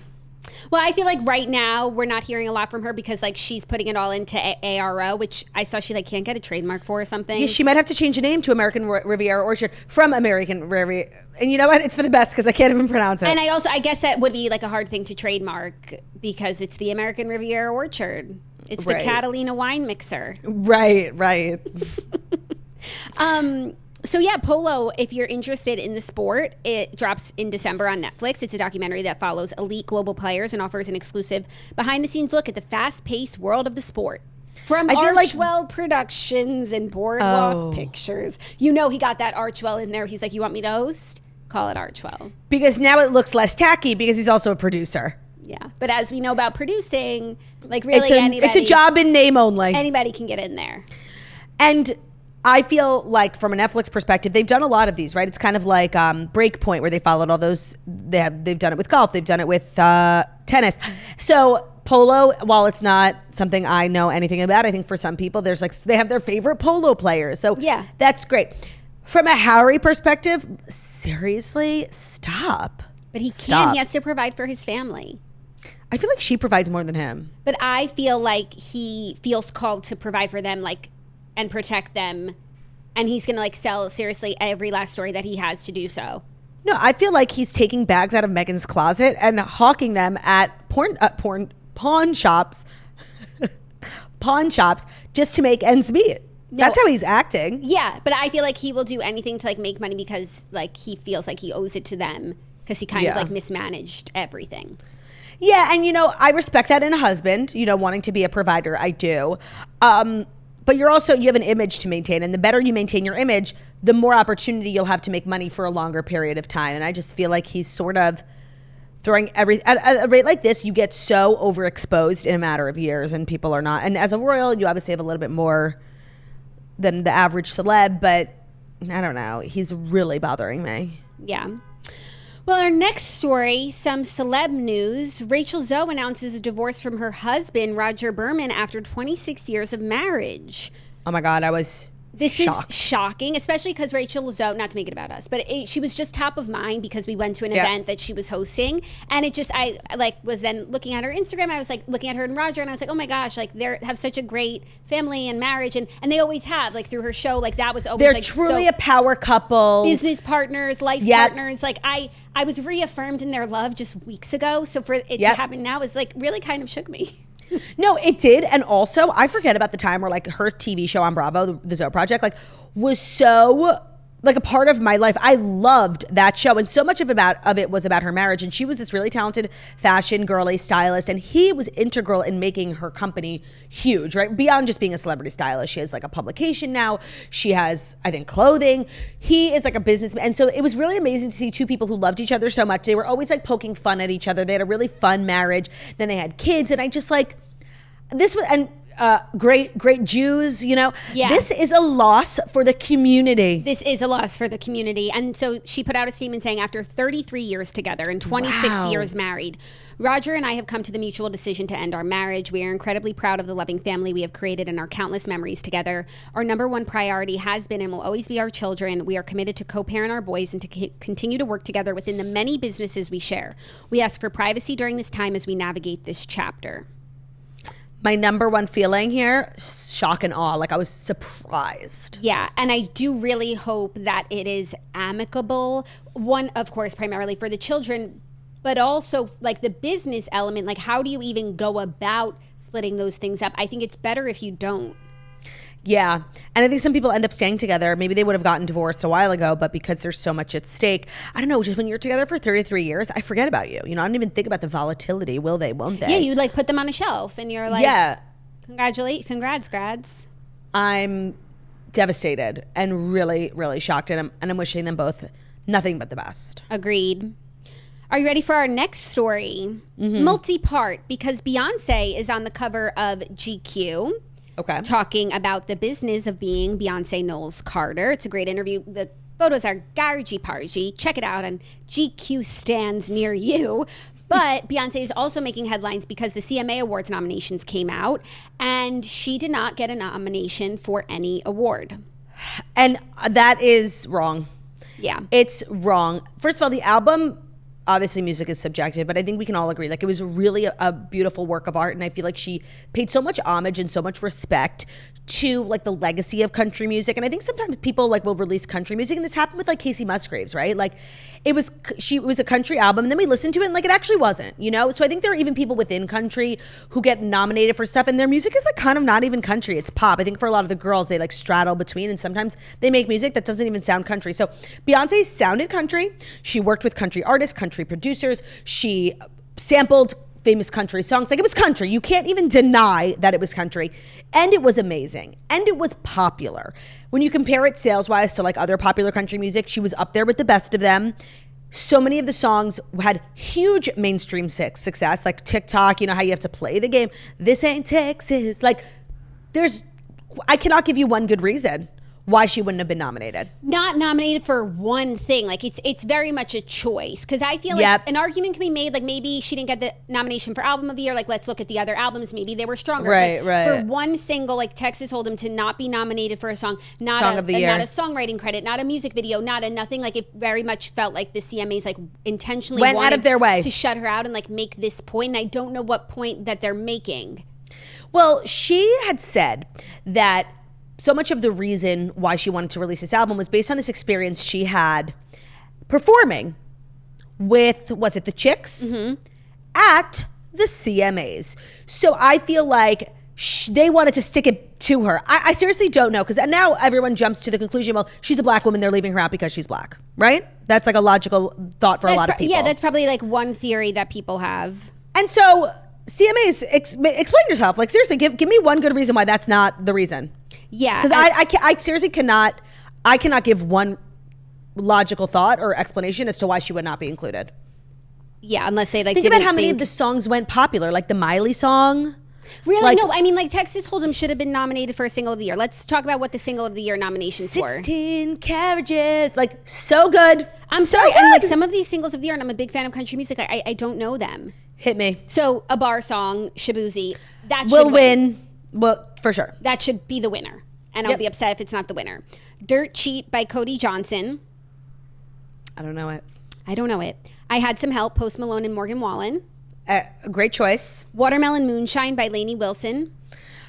Well, I feel like right now we're not hearing a lot from her because like she's putting it all into ARO, which I saw she like can't get a trademark for or something. Yeah, she might have to change the name to American Riviera Orchard from American Riviera. And you know what? It's for the best because I can't even pronounce it. And I guess that would be like a hard thing to trademark because it's the American Riviera Orchard. It's the Catalina wine mixer. Right. So yeah, Polo, if you're interested in the sport, it drops in December on Netflix. It's a documentary that follows elite global players and offers an exclusive behind-the-scenes look at the fast-paced world of the sport. From Archwell Productions and Boardwalk Pictures. You know he got that Archwell in there. He's like, you want me to host? Call it Archwell. Because now it looks less tacky because he's also a producer. Yeah, but as we know about producing, like really anybody. It's a job in name only. Anybody can get in there. And I feel like from a Netflix perspective, they've done a lot of these, right? It's kind of like Breakpoint, where they followed all those. They've done it with golf. They've done it with tennis. So polo, while it's not something I know anything about, I think for some people, there's like they have their favorite polo players. So yeah, that's great. From a Harry perspective, seriously, stop. But he can't. He has to provide for his family. I feel like she provides more than him. But I feel like he feels called to provide for them, like, and protect them, and he's gonna like sell seriously every last story that he has to do so. No, I feel like he's taking bags out of Meghan's closet and hawking them at pawn shops just to make ends meet. No. That's how he's acting. Yeah, but I feel like he will do anything to like make money because like he feels like he owes it to them because he kind of like mismanaged everything. Yeah, and you know, I respect that in a husband, you know, wanting to be a provider. I do. But you have an image to maintain, and the better you maintain your image, the more opportunity you'll have to make money for a longer period of time. And I just feel like he's sort of throwing at a rate like this, you get so overexposed in a matter of years, and people are not. And as a royal, you obviously have a little bit more than the average celeb, but I don't know. He's really bothering me. Yeah. Well, our next story, some celeb news. Rachel Zoe announces a divorce from her husband, Rodger Berman, after 26 years of marriage. Oh my God, I was shocked. Is shocking, especially because Rachel Zoe, not to make it about us, but she was just top of mind because we went to an event that she was hosting. And it just, I like was then looking at her Instagram. I was like looking at her and Rodger, and I was like, oh my gosh, like they have such a great family and marriage. And they always have, like through her show, like that was always they're like truly a power couple. Business partners, life partners. Like I was reaffirmed in their love just weeks ago. So for it to happen now is like really kind of shook me. No, it did. And also, I forget about the time where like her TV show on Bravo, the Zoe Project, like was so like a part of my life. I loved that show. And so much of it was about her marriage. And she was this really talented fashion girly stylist. And he was integral in making her company huge, right? Beyond just being a celebrity stylist. She has like a publication now. She has, I think, clothing. He is like a businessman. And so it was really amazing to see two people who loved each other so much. They were always like poking fun at each other. They had a really fun marriage. Then they had kids. And I just like, this was, and great Jews, you know. Yeah. This is a loss for the community. This is a loss for the community. And so she put out a statement saying after 33 years together and 26 years married, Rodger and I have come to the mutual decision to end our marriage. We are incredibly proud of the loving family we have created and our countless memories together. Our number one priority has been and will always be our children. We are committed to co-parent our boys and to continue to work together within the many businesses we share. We ask for privacy during this time as we navigate this chapter. My number one feeling here, shock and awe. Like I was surprised. Yeah, and I do really hope that it is amicable. One, of course, primarily for the children, but also like the business element. Like how do you even go about splitting those things up? I think it's better if you don't. Yeah. And I think some people end up staying together. Maybe they would have gotten divorced a while ago, but because there's so much at stake, I don't know, just when you're together for 33 years, I forget about you. You know, I don't even think about the volatility. Will they, won't they? Yeah, you like put them on a shelf and you're like, congrats, grads. I'm devastated and really, really shocked. And I'm wishing them both nothing but the best. Agreed. Are you ready for our next story? Mm-hmm. Multi-part, because Beyonce is on the cover of GQ. Okay. Talking about the business of being Beyonce Knowles-Carter. It's a great interview. The photos are gargy-pargy. Check it out on GQ stands near you. But Beyonce is also making headlines because the CMA Awards nominations came out, and she did not get a nomination for any award. And that is wrong. Yeah. It's wrong. First of all, the album obviously music is subjective, but I think we can all agree, like, it was really a beautiful work of art. And I feel like she paid so much homage and so much respect to like the legacy of country music. And I think sometimes people like will release country music, and this happened with like Casey Musgraves, right? Like it was a country album, and then we listened to it and like it actually wasn't, you know? So I think there are even people within country who get nominated for stuff and their music is like kind of not even country, it's pop. I think for a lot of the girls, they like straddle between, and sometimes they make music that doesn't even sound country. So Beyonce sounded country. She worked with country artists, country producers. She sampled famous country songs. Like, it was country. You can't even deny that it was country. And it was amazing. And it was popular. When you compare it sales-wise to like other popular country music, she was up there with the best of them. So many of the songs had huge mainstream success, like TikTok, you know how you have to play the game. This ain't Texas. Like, I cannot give you one good reason why she wouldn't have been nominated. Not nominated for one thing. Like, it's very much a choice. Because I feel like an argument can be made, like, maybe she didn't get the nomination for Album of the Year. Like, let's look at the other albums. Maybe they were stronger. Right. For one single, like Texas Hold'em, to not be nominated for a song, not a songwriting credit, not a music video, not a nothing. Like, it very much felt like the CMAs like intentionally went out of their way to shut her out and like make this point. And I don't know what point that they're making. Well, she had said that so much of the reason why she wanted to release this album was based on this experience she had performing with, was it the Chicks? At the CMAs. So I feel like they wanted to stick it to her. I seriously don't know, because now everyone jumps to the conclusion, well, she's a black woman, they're leaving her out because she's black, right? That's like a logical thought for a lot of people. Yeah, that's probably like one theory that people have. And so CMAs, explain yourself. Like, seriously, give me one good reason why that's not the reason. Yeah. Because I seriously cannot give one logical thought or explanation as to why she would not be included. Yeah, unless they like think about how many of the songs went popular, like the Miley song. Really? Like, no, I mean, like, Texas Hold'em should have been nominated for a Single of the Year. Let's talk about what the Single of the Year nominations were. 16 Carriages. Like, so good. I'm sorry. And like some of these Singles of the Year, and I'm a big fan of country music, I don't know them. Hit me. So a bar song, Shabuzi, that will win. Well, for sure. That should be the winner. And I'll be upset if it's not the winner. Dirt Cheap by Cody Johnson. I don't know it. I don't know it. I Had Some Help, Post Malone and Morgan Wallen. Great choice. Watermelon Moonshine by Lainey Wilson.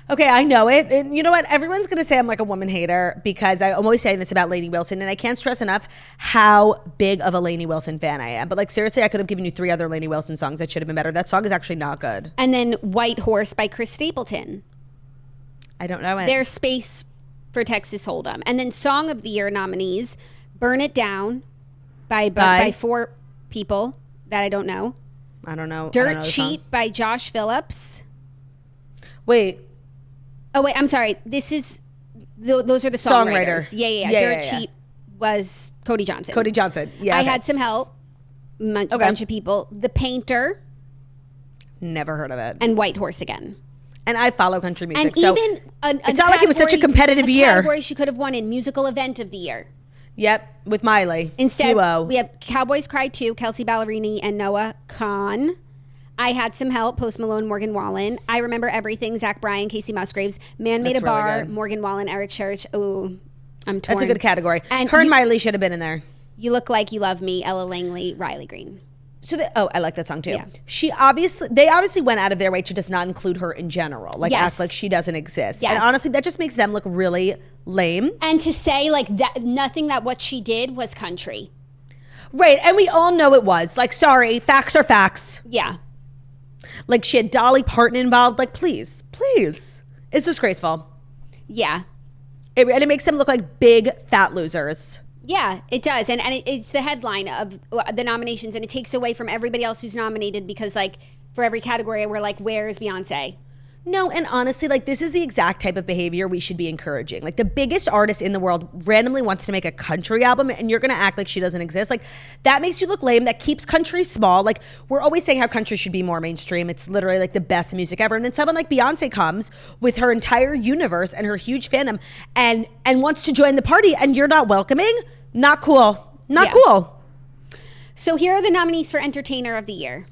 Okay, I know it. And you know what? Everyone's going to say I'm like a woman hater because I'm always saying this about Lainey Wilson, and I can't stress enough how big of a Lainey Wilson fan I am. But like, seriously, I could have given you 3 other Lainey Wilson songs that should have been better. That song is actually not good. And then White Horse by Chris Stapleton. I don't know it. There's space for Texas Hold'em. And then Song of the Year nominees, Burn It Down by 4 people that I don't know. I don't know. Dirt Cheap by Josh Phillips. Wait. Oh, wait, I'm sorry. This is, those are the songwriters. Yeah. Dirt Cheap was Cody Johnson. Cody Johnson, yeah. I Had Some Help, a bunch of people. The Painter. Never heard of it. And White Horse again. And I follow country music, and so even it's not like it was such a competitive year. Category she could have won in Musical Event of the Year. Yep, with Miley. Instead, Duo. we have Cowboys Cry 2, Kelsey Ballerini and Noah Kahan. I Had Some Help, Post Malone, Morgan Wallen. I Remember Everything, Zach Bryan, Casey Musgraves. Man Made a Bar, really Morgan Wallen, Eric Church. Ooh, I'm torn. That's a good category. And her and Miley should have been in there. You Look Like You Love Me, Ella Langley, Riley Green. So I like that song too. Yeah. They obviously went out of their way to just not include her in general, like act like she doesn't exist. Yes. And honestly, that just makes them look really lame. And to say like that, nothing that what she did was country. Right, and we all know it was. Like, sorry, facts are facts. Yeah. Like, she had Dolly Parton involved. Like, please. It's disgraceful. Yeah. And it makes them look like big fat losers. Yeah, it does. And it's the headline of the nominations, and it takes away from everybody else who's nominated because, like, for every category, we're like, where's Beyonce? No, and honestly, like, this is the exact type of behavior we should be encouraging. Like, the biggest artist in the world randomly wants to make a country album, and you're going to act like she doesn't exist. Like, that makes you look lame. That keeps country small. Like, we're always saying how country should be more mainstream. It's literally, like, the best music ever. And then someone like Beyonce comes with her entire universe and her huge fandom and wants to join the party, and you're not welcoming? Not cool. Not cool. So here are the nominees for Entertainer of the Year.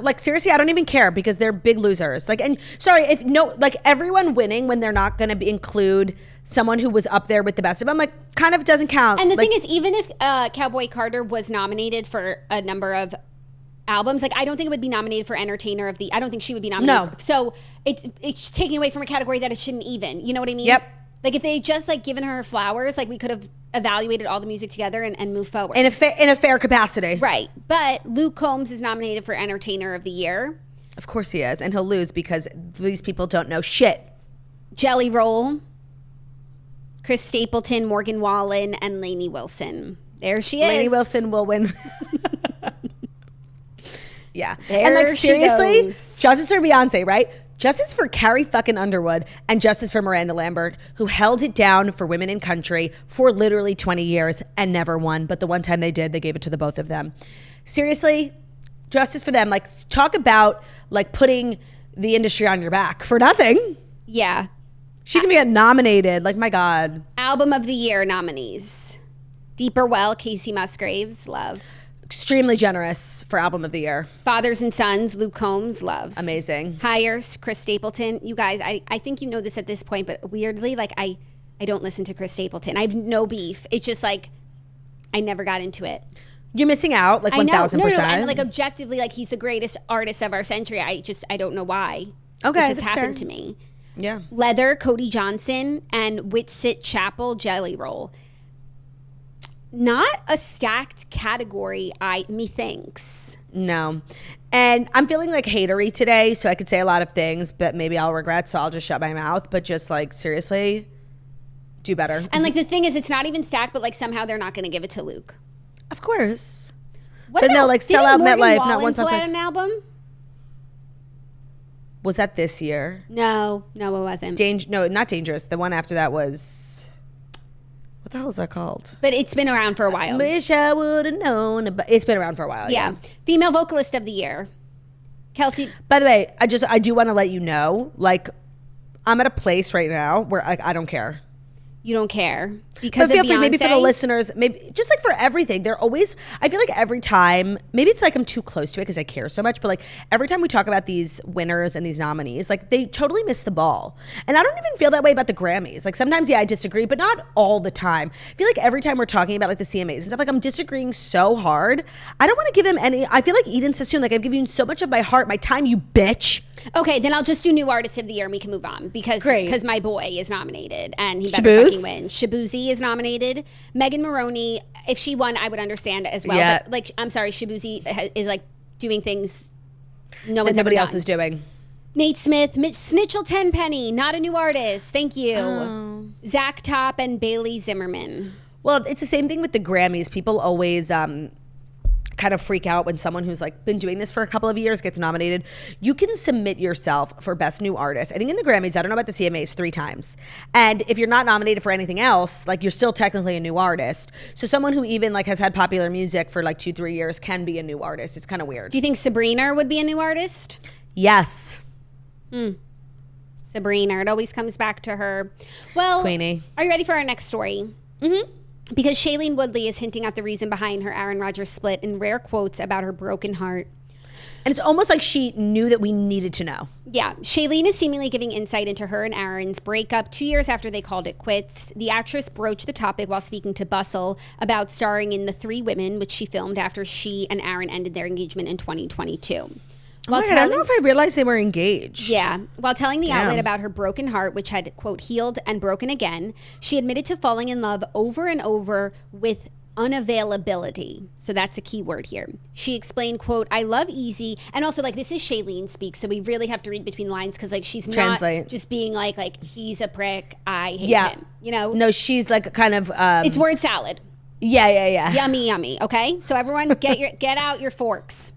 like seriously, I don't even care because they're big losers. Like, and sorry if no, like everyone winning when they're not going to include someone who was up there with the best of them, like kind of doesn't count. And the like, thing is, even if Cowboy Carter was nominated for a number of albums, like I don't think it would be nominated for Entertainer of the. I don't think she would be nominated. No. So it's taking away from a category that it shouldn't even. You know what I mean? Yep. Like if they just like given her flowers, like we could have evaluated all the music together and moved forward in a fair capacity, right? But Luke Combs is nominated for Entertainer of the Year. Of course he is, and he'll lose because these people don't know shit. Jelly Roll, Chris Stapleton, Morgan Wallen, and Lainey Wilson. There she is. Lainey Wilson will win. Yeah, there and like seriously, goes. Justice for Beyonce, right? Justice for Carrie fucking Underwood and justice for Miranda Lambert, who held it down for women in country for literally 20 years and never won. But the one time they did, they gave it to the both of them. Seriously, justice for them. Like, talk about like putting the industry on your back for nothing. Yeah. She can get nominated. Like, my God. Album of the Year nominees. Deeper Well, Casey Musgraves, love. Extremely generous for Album of the Year. Fathers and Sons, Luke Combs, love. Amazing. Higher, Chris Stapleton. You guys, I think you know this at this point, but weirdly, like I don't listen to Chris Stapleton. I have no beef. It's just like I never got into it. You're missing out, like 1,000%. No, and like objectively, like he's the greatest artist of our century. I don't know why. Okay, this has happened to me. Yeah. Leather, Cody Johnson, and Whitsit Chapel, Jelly Roll. Not a stacked category, methinks. No. And I'm feeling like hatery today, so I could say a lot of things, but maybe I'll regret, so I'll just shut my mouth. But just like, seriously, do better. And like the thing is, it's not even stacked, but like somehow they're not going to give it to Luke. Of course. What but about, no, like sell out MetLife, not once once on an album? Was that this year? No, it wasn't. No, not Dangerous. The one after that was... What the hell is that called? But it's been around for a while. Wish I would have known. But it's been around for a while. Yeah. Female Vocalist of the Year. Kelsey. By the way, I do want to let you know, like, I'm at a place right now where I don't care. You don't care because but of Beyonce? Maybe for the listeners, maybe just like for everything, they're always, I feel like every time, maybe it's like I'm too close to it because I care so much, but like every time we talk about these winners and these nominees, like they totally miss the ball. And I don't even feel that way about the Grammys. Like sometimes, yeah, I disagree, but not all the time. I feel like every time we're talking about like the CMAs and stuff, like I'm disagreeing so hard. I don't want to give them any, I feel like Eden Sassoon, like I've given you so much of my heart, my time, you bitch. Okay, then I'll just do New Artist of the Year and we can move on because my boy is nominated and he better Shaboose. fucking win. Shabuzi is nominated. Megan Maroney, if she won, I would understand as well. Yeah. But like, I'm sorry, Shabuzi is like doing things no one's nobody ever else done. is doing. Nate Smith, Mitch Snitchell Tenpenny, not a new artist. Thank you. Oh. Zach Top and Bailey Zimmerman. Well, it's the same thing with the Grammys. People always kind of freak out when someone who's like been doing this for a couple of years gets nominated. You can submit yourself for Best New Artist. I think in the Grammys, I don't know about the CMAs, 3 times. And if you're not nominated for anything else, like you're still technically a new artist. So someone who even like has had popular music for like 2-3 years can be a new artist. It's kind of weird. Do you think Sabrina would be a new artist? Yes. Sabrina, it always comes back to her. Well, Queenie. Are you ready for our next story? Mm-hmm. Because Shailene Woodley is hinting at the reason behind her Aaron Rodgers split in rare quotes about her broken heart. And it's almost like she knew that we needed to know. Yeah, Shailene is seemingly giving insight into her and Aaron's breakup 2 years after they called it quits. The actress broached the topic while speaking to Bustle about starring in The 3 Women, which she filmed after she and Aaron ended their engagement in 2022. I don't know if I realized they were engaged. Yeah. While telling the outlet about her broken heart, which had, quote, healed and broken again, she admitted to falling in love over and over with unavailability. So that's a key word here. She explained, quote, I love easy. And also, like, this is Shailene speak, so we really have to read between lines because, like, she's not just being like, he's a prick, I hate him. You know? No, she's like kind of... it's word salad. Yeah. Yummy, yummy. Okay? So everyone get out your forks.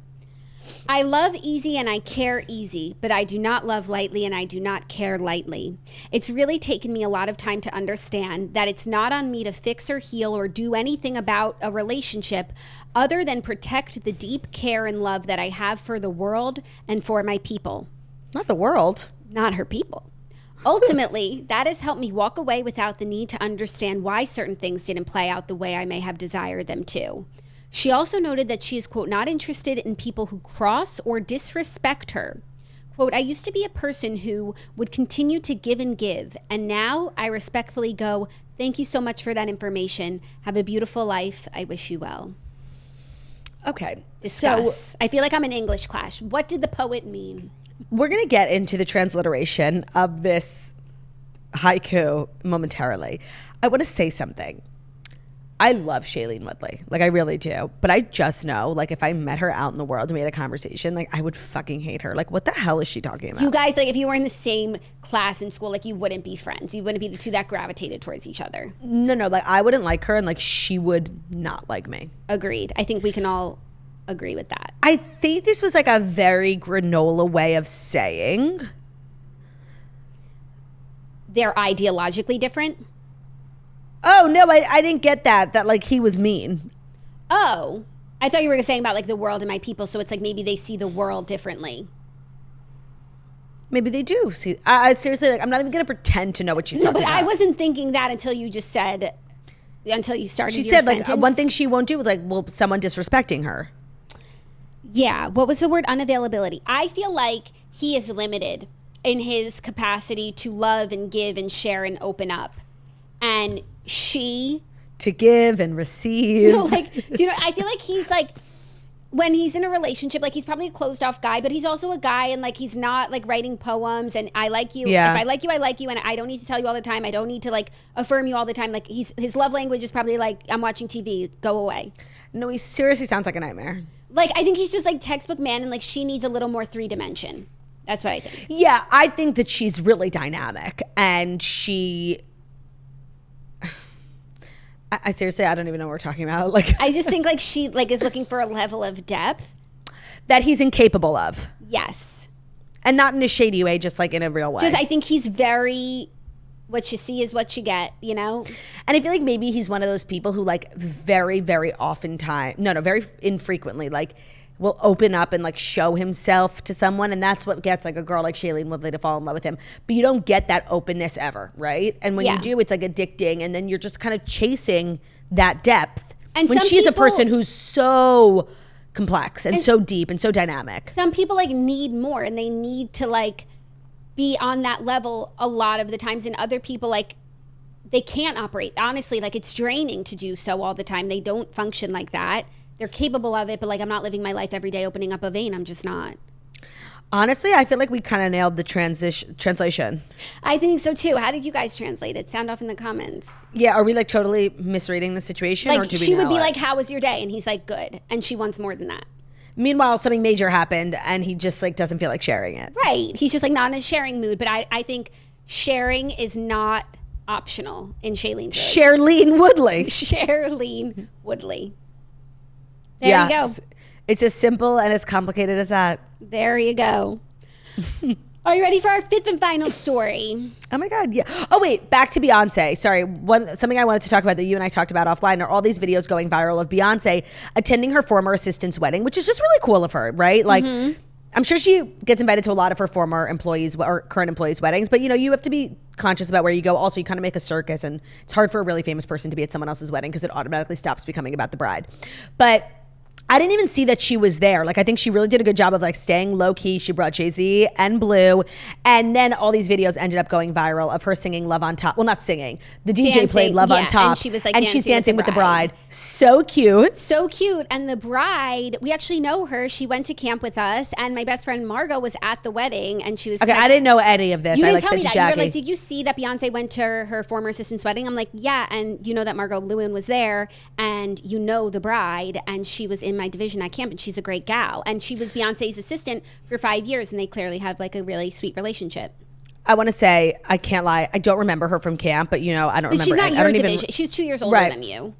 I love easy and I care easy, but I do not love lightly and I do not care lightly. It's really taken me a lot of time to understand that it's not on me to fix or heal or do anything about a relationship other than protect the deep care and love that I have for the world and for my people. Not the world. Not her people. Ultimately, that has helped me walk away without the need to understand why certain things didn't play out the way I may have desired them to. She also noted that she is, quote, not interested in people who cross or disrespect her. Quote, I used to be a person who would continue to give, and now I respectfully go, thank you so much for that information. Have a beautiful life. I wish you well. Okay. Discuss. So I feel like I'm in English class. What did the poet mean? we're going to get into the transliteration of this haiku momentarily. I want to say something. I love Shailene Woodley. Like, I really do. But I just know, like, if I met her out in the world and we had a conversation, like, I would fucking hate her. Like, what the hell is she talking about? You guys, like, if you were in the same class in school, like, you wouldn't be friends. You wouldn't be the two that gravitated towards each other. No. Like, I wouldn't like her, and, like, she would not like me. Agreed. I think we can all agree with that. I think this was, like, a very granola way of saying they're ideologically different. Oh, no, I didn't get that. That, like, he was mean. Oh, I thought you were saying about, like, the world and my people. So it's like maybe they see the world differently. Maybe they do. See, I seriously, like, I'm not even going to pretend to know what she's talking about. No, but I wasn't thinking that until you just said, until you started She your said, sentence. like, one thing she won't do is, like, well, someone disrespecting her. Yeah. What was the word? Unavailability. I feel like he is limited in his capacity to love and give and share and open up. And she... To give and receive. No, like, do you know, I feel like he's like, when he's in a relationship, like, he's probably a closed off guy, but he's also a guy, and, like, he's not, like, writing poems and I like you. Yeah. If I like you, I like you, and I don't need to tell you all the time. I don't need to, like, affirm you all the time. Like, his love language is probably like, I'm watching TV, go away. No, he seriously sounds like a nightmare. Like, I think he's just, like, textbook man, and, like, she needs a little more 3-dimension. That's what I think. Yeah, I think that she's really dynamic, and she... I seriously, I don't even know what we're talking about. Like, I just think, like, she, like, is looking for a level of depth that he's incapable of. Yes. And not in a shady way, just, like, in a real way. Just, I think he's very, what you see is what you get, you know? And I feel like maybe he's one of those people who, like, very, very very infrequently, like, will open up and, like, show himself to someone, and that's what gets, like, a girl like Shailene Woodley to fall in love with him. But you don't get that openness ever, right? And when you do, it's, like, addicting, and then you're just kind of chasing that depth. And when she's a person who's so complex and so deep and so dynamic. Some people, like, need more, and they need to, like, be on that level a lot of the times, and other people, like, they can't operate. Honestly, like, it's draining to do so all the time. They don't function like that. They're capable of it, but, like, I'm not living my life every day opening up a vein. I'm just not. Honestly, I feel like we kind of nailed the translation. I think so, too. How did you guys translate it? Sound off in the comments. Yeah, are we, like, totally misreading the situation? Like, or do we she would know be it? like, how was your day? And he's like, good. And she wants more than that. Meanwhile, something major happened, and he just, like, doesn't feel like sharing it. Right. He's just, like, not in a sharing mood. But I think sharing is not optional in Shailene's Shailene Woodley. Shailene Woodley. There you go. It's as simple and as complicated as that. There you go. Are you ready for our fifth and final story? Oh my God, yeah. Oh wait, back to Beyonce. Sorry, something I wanted to talk about that you and I talked about offline are all these videos going viral of Beyonce attending her former assistant's wedding, which is just really cool of her, right? Like, I'm sure she gets invited to a lot of her former employees or current employees' weddings, but, you know, you have to be conscious about where you go. Also, you kind of make a circus, and it's hard for a really famous person to be at someone else's wedding because it automatically stops becoming about the bride. But I didn't even see that she was there. Like, I think she really did a good job of, like, staying low key. She brought Jay-Z and Blue. And then all these videos ended up going viral of her singing Love on Top. Well, not singing. The DJ played Love on Top. And she was, like, and she's dancing with the bride. So cute. So cute. And the bride, we actually know her. She went to camp with us. And my best friend Margot was at the wedding. And she was Okay, I didn't know any of this. You I, didn't like, tell me said that. to You were Jackie. like, did you see that Beyonce went to her former assistant's wedding? I'm like, yeah. And you know that Margot Lewin was there. And you know the bride. And she was in my division at camp. And she's a great gal. And she was Beyonce's assistant for 5 years. And they clearly had, like, a really sweet relationship. I want to say, I can't lie, I don't remember her from camp, but, you know, I don't remember. She's not I your don't division. She's 2 years older than you.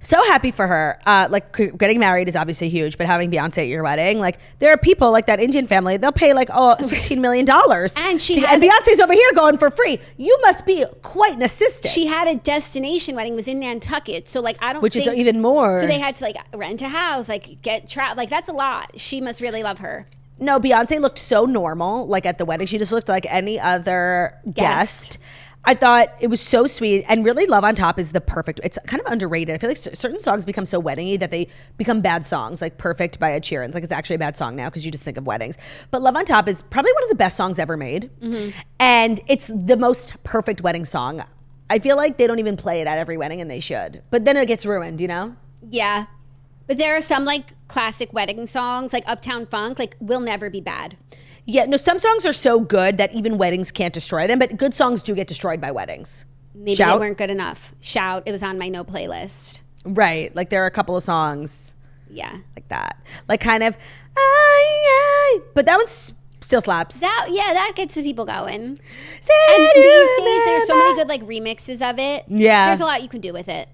So happy for her. Like, getting married is obviously huge, but having Beyonce at your wedding, like, there are people like that Indian family, they'll pay like $16 million. And Beyonce's over here going for free. You must be quite an assistant. She had a destination wedding, was in Nantucket. So, like, I don't Which is even more. So they had to, like, rent a house, like, get like, that's a lot. She must really love her. No, Beyonce looked so normal, like, at the wedding. She just looked like any other guest. I thought it was so sweet, and really Love on Top is the perfect, it's kind of underrated. I feel like certain songs become so weddingy that they become bad songs, like Perfect by Ed Sheeran. It's like it's actually a bad song now because you just think of weddings. But Love on Top is probably one of the best songs ever made. And it's the most perfect wedding song. I feel like they don't even play it at every wedding, and they should. But then it gets ruined, you know? Yeah. But there are some like classic wedding songs, like Uptown Funk, like will never be bad. Yeah, no, some songs are so good that even weddings can't destroy them, but good songs do get destroyed by weddings. Maybe they weren't good enough. Shout, it was on my no playlist. Right, like there are a couple of songs like that. Like kind of, but that one still slaps. That gets the people going. And these days, there's so many good like remixes of it. Yeah. There's a lot you can do with it.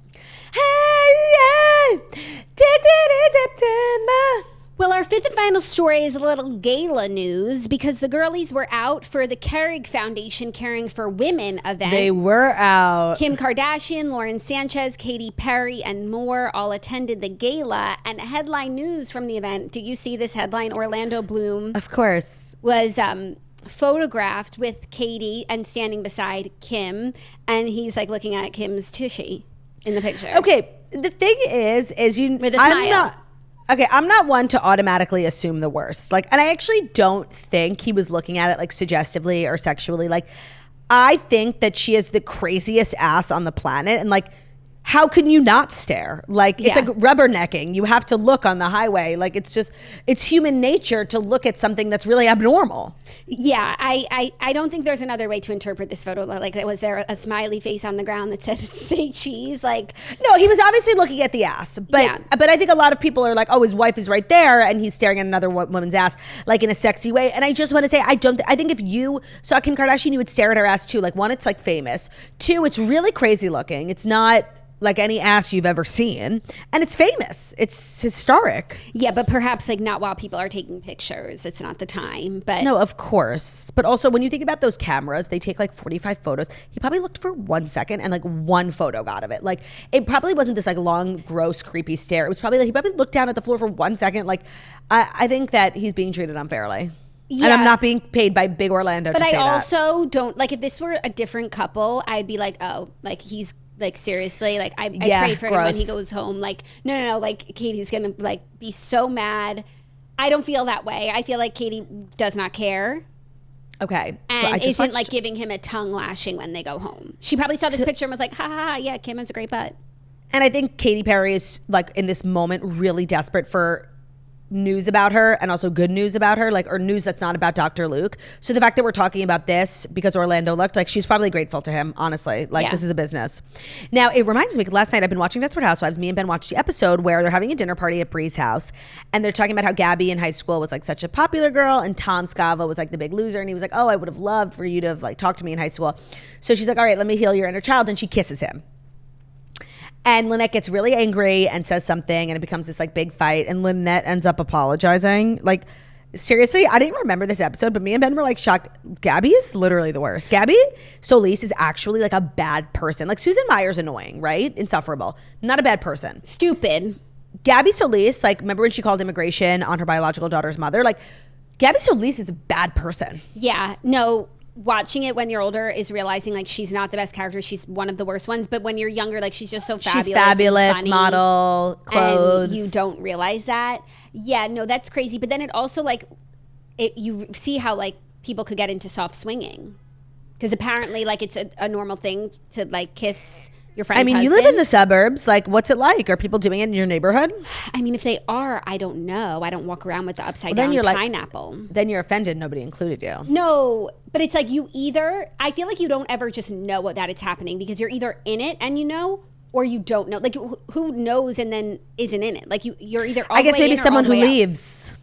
September. Well, our fifth and final story is a little gala news because the girlies were out for the Keurig Foundation Caring for Women event. They were out. Kim Kardashian, Lauren Sanchez, Katy Perry, and more all attended the gala. And headline news from the event, did you see this headline? Orlando Bloom. Of course. Was photographed with Katy and standing beside Kim. And he's like looking at Kim's tushy in the picture. Okay, the thing is you... With a smile. I'm not one to automatically assume the worst. Like, and I actually don't think he was looking at it like suggestively or sexually. Like, I think that she is the craziest ass on the planet, and like, how can you not stare? Like, it's like rubbernecking. You have to look on the highway. Like, it's human nature to look at something that's really abnormal. Yeah, I don't think there's another way to interpret this photo. Like, was there a smiley face on the ground that said "say cheese"? Like, no, he was obviously looking at the ass. But I think a lot of people are like, oh, his wife is right there, and he's staring at another woman's ass, like in a sexy way. And I just want to say, I think if you saw Kim Kardashian, you would stare at her ass too. Like, one, it's like famous. Two, it's really crazy looking. It's not like any ass you've ever seen, and it's famous. It's historic. Yeah, but perhaps like not while people are taking pictures. It's not the time. But no, of course. But also, when you think about those cameras, they take like 45 photos. He probably looked for 1 second, and like one photo got of it. Like, it probably wasn't this like long, gross, creepy stare. It was probably like he probably looked down at the floor for 1 second. Like, I think that he's being treated unfairly. Yeah. And I'm not being paid by Big Orlando to say that. But I also don't, like, if this were a different couple, I'd be like, oh, like, he's like, seriously, like, I pray for him when he goes home. Like, no, like, Katie's gonna like be so mad. I don't feel that way. I feel like Katy does not care. Okay. And so isn't like giving him a tongue lashing when they go home. She probably saw this picture and was like, ha ha ha, yeah, Kim has a great butt. And I think Katy Perry is like in this moment really desperate for news about her, and also good news about her, like, or news that's not about Dr. Luke. So the fact that we're talking about this because Orlando looked, like, she's probably grateful to him, honestly. Like, this is a business. Now, it reminds me, because last night I've been watching Desperate Housewives. Me and Ben watched the episode where they're having a dinner party at Bree's house, and they're talking about how Gabby in high school was like such a popular girl, and Tom Scava was like the big loser, and he was like, oh, I would have loved for you to have like talked to me in high school. So she's like, all right, let me heal your inner child, and she kisses him. And Lynette gets really angry and says something, and it becomes this like big fight, and Lynette ends up apologizing. Like, seriously, I didn't remember this episode, but me and Ben were like shocked. Gabby is literally the worst. Gabby Solis is actually like a bad person. Like, Susan Meyer's annoying, right? Insufferable. Not a bad person. Stupid. Gabby Solis, like, remember when she called immigration on her biological daughter's mother? Like, Gabby Solis is a bad person. Yeah, no. Watching it when you're older is realizing like she's not the best character. She's one of the worst ones. But when you're younger, like she's just so fabulous. She's fabulous, and funny, model, clothes. And you don't realize that. Yeah, no, that's crazy. But then it also like, you see how like people could get into soft swinging. Because apparently like it's a normal thing to like kiss your friend's husband. You live in the suburbs. Like, what's it like? Are people doing it in your neighborhood? I mean, if they are, I don't know. I don't walk around with the upside down pineapple. Then you're offended nobody included you. No, but it's like I feel like you don't ever just know that it's happening because you're either in it and you know, or you don't know. Like, who knows and then isn't in it? Like, you're either all I guess the way maybe in or someone all the who way leaves.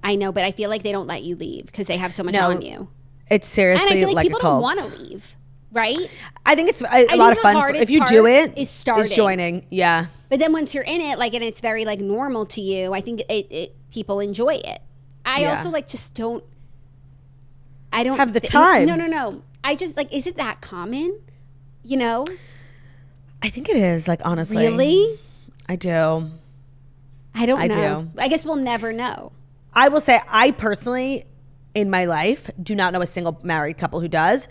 I know, but I feel like they don't let you leave because they have so much on you. It's seriously and I feel like people a cult. don't want to leave. Right? I think it's a lot of fun. If you do it, is joining. Yeah. But then once you're in it, like, and it's very like normal to you, I think people enjoy it. I also like just don't. I don't have the time. No. I just like, is it that common? You know? I think it is. Like, honestly, really, I do. I don't know. I guess we'll never know. I will say, I personally, in my life, do not know a single married couple who does,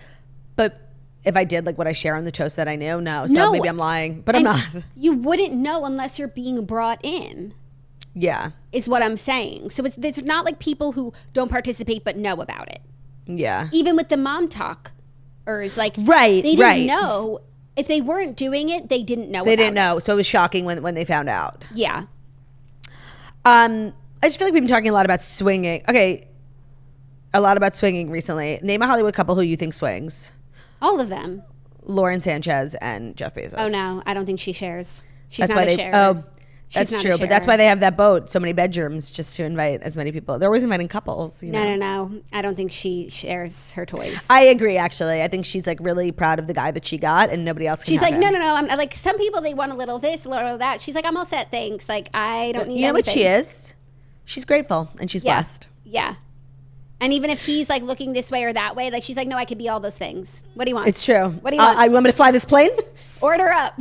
but if I did, like, would I share on the toast that I knew? No. So maybe I'm lying, but I'm not. You wouldn't know unless you're being brought in. Yeah. Is what I'm saying. So it's not like people who don't participate but know about it. Yeah. Even with the mom talk, or is like, right, they didn't know. If they weren't doing it, they didn't know. They didn't know. So it was shocking when they found out. Yeah. I just feel like we've been talking a lot about swinging. Okay. A lot about swinging recently. Name a Hollywood couple who you think swings. All of them. Lauren Sanchez and Jeff Bezos. Oh, no. I don't think she shares. She's that's not why a sharer. Oh, that's true. But that's why they have that boat, so many bedrooms, just to invite as many people. They're always inviting couples. You know? No. I don't think she shares her toys. I agree, actually. I think she's like really proud of the guy that she got, and nobody else can She's have like, him. no. I'm like, some people, they want a little this, a little that. She's like, I'm all set, thanks. Like, I don't need anything. What she is? She's grateful, and she's blessed. Yeah. And even if he's like looking this way or that way, like she's like, no, I could be all those things. What do you want? It's true. What do you want? I want me to fly this plane? Order up.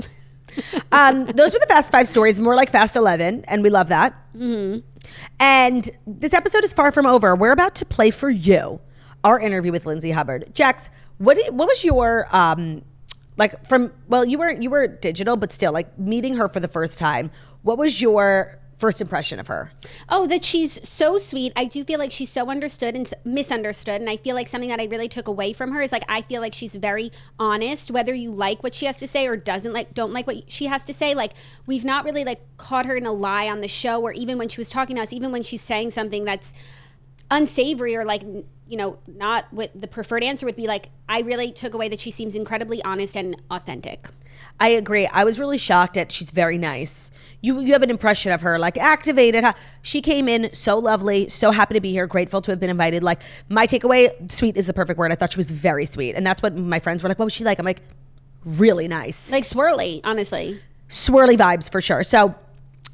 Those were the Fast 5 stories, more like Fast 11, and we love that. Mm-hmm. And this episode is far from over. We're about to play for you our interview with Lindsay Hubbard. Jax, what was your you were digital, but still, like, meeting her for the first time, what was your first impression of her? Oh, that she's so sweet. I do feel like she's so understood and misunderstood. And I feel like something that I really took away from her is, like, I feel like she's very honest, whether you like what she has to say or don't like what she has to say. Like, we've not really like caught her in a lie on the show, or even when she was talking to us, even when she's saying something that's unsavory or like, you know, not what the preferred answer would be. Like, I really took away that she seems incredibly honest and authentic. I agree. I was really shocked at she's very nice. You have an impression of her, like, activated. She came in so lovely, so happy to be here, grateful to have been invited. Like, my takeaway, sweet is the perfect word. I thought she was very sweet. And that's what my friends were like, what was she like? I'm like, really nice. Like swirly, honestly. Swirly vibes for sure. So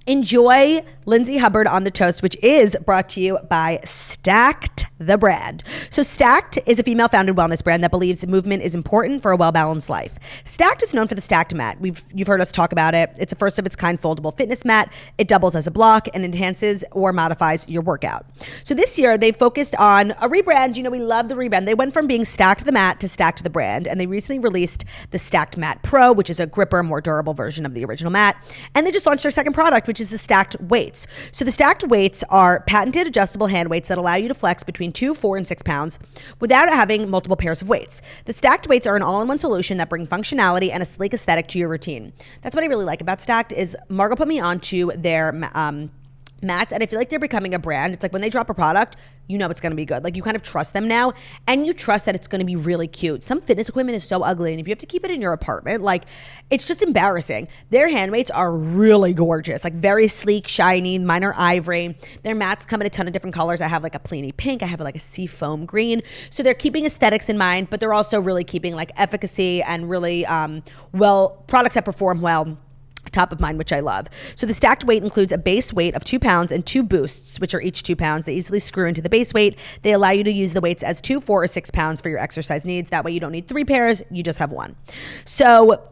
enjoy Lindsay Hubbard on the Toast, which is brought to you by Stacked, the brand. So Stacked is a female-founded wellness brand that believes movement is important for a well-balanced life. Stacked is known for the Stacked mat. You've heard us talk about it. It's a first-of-its-kind foldable fitness mat. It doubles as a block and enhances or modifies your workout. So this year, they focused on a rebrand. You know, we love the rebrand. They went from being Stacked the mat to Stacked the brand, and they recently released the Stacked Mat Pro, which is a gripper, more durable version of the original mat. And they just launched their second product, which is the Stacked Weights. So the Stacked Weights are patented adjustable hand weights that allow you to flex between 2, 4, and 6 pounds without having multiple pairs of weights. The Stacked Weights are an all-in-one solution that bring functionality and a sleek aesthetic to your routine. That's what I really like about Stacked is Margot put me onto their mats, and I feel like they're becoming a brand. It's like when they drop a product, you know it's going to be good. Like, you kind of trust them now, and you trust that it's going to be really cute. Some fitness equipment is so ugly, and if you have to keep it in your apartment, like, it's just embarrassing. Their hand weights are really gorgeous, like very sleek, shiny. Mine are ivory. Their mats come in a ton of different colors. I have like a Pliny pink. I have like a sea foam green. So they're keeping aesthetics in mind, but they're also really keeping like efficacy and really products that perform well top of mind, which I love. So the Stacked Weight includes a base weight of 2 pounds and 2 boosts, which are each 2 pounds. They easily screw into the base weight. They allow you to use the weights as 2, 4, or 6 pounds for your exercise needs. That way you don't need 3 pairs, you just have 1. So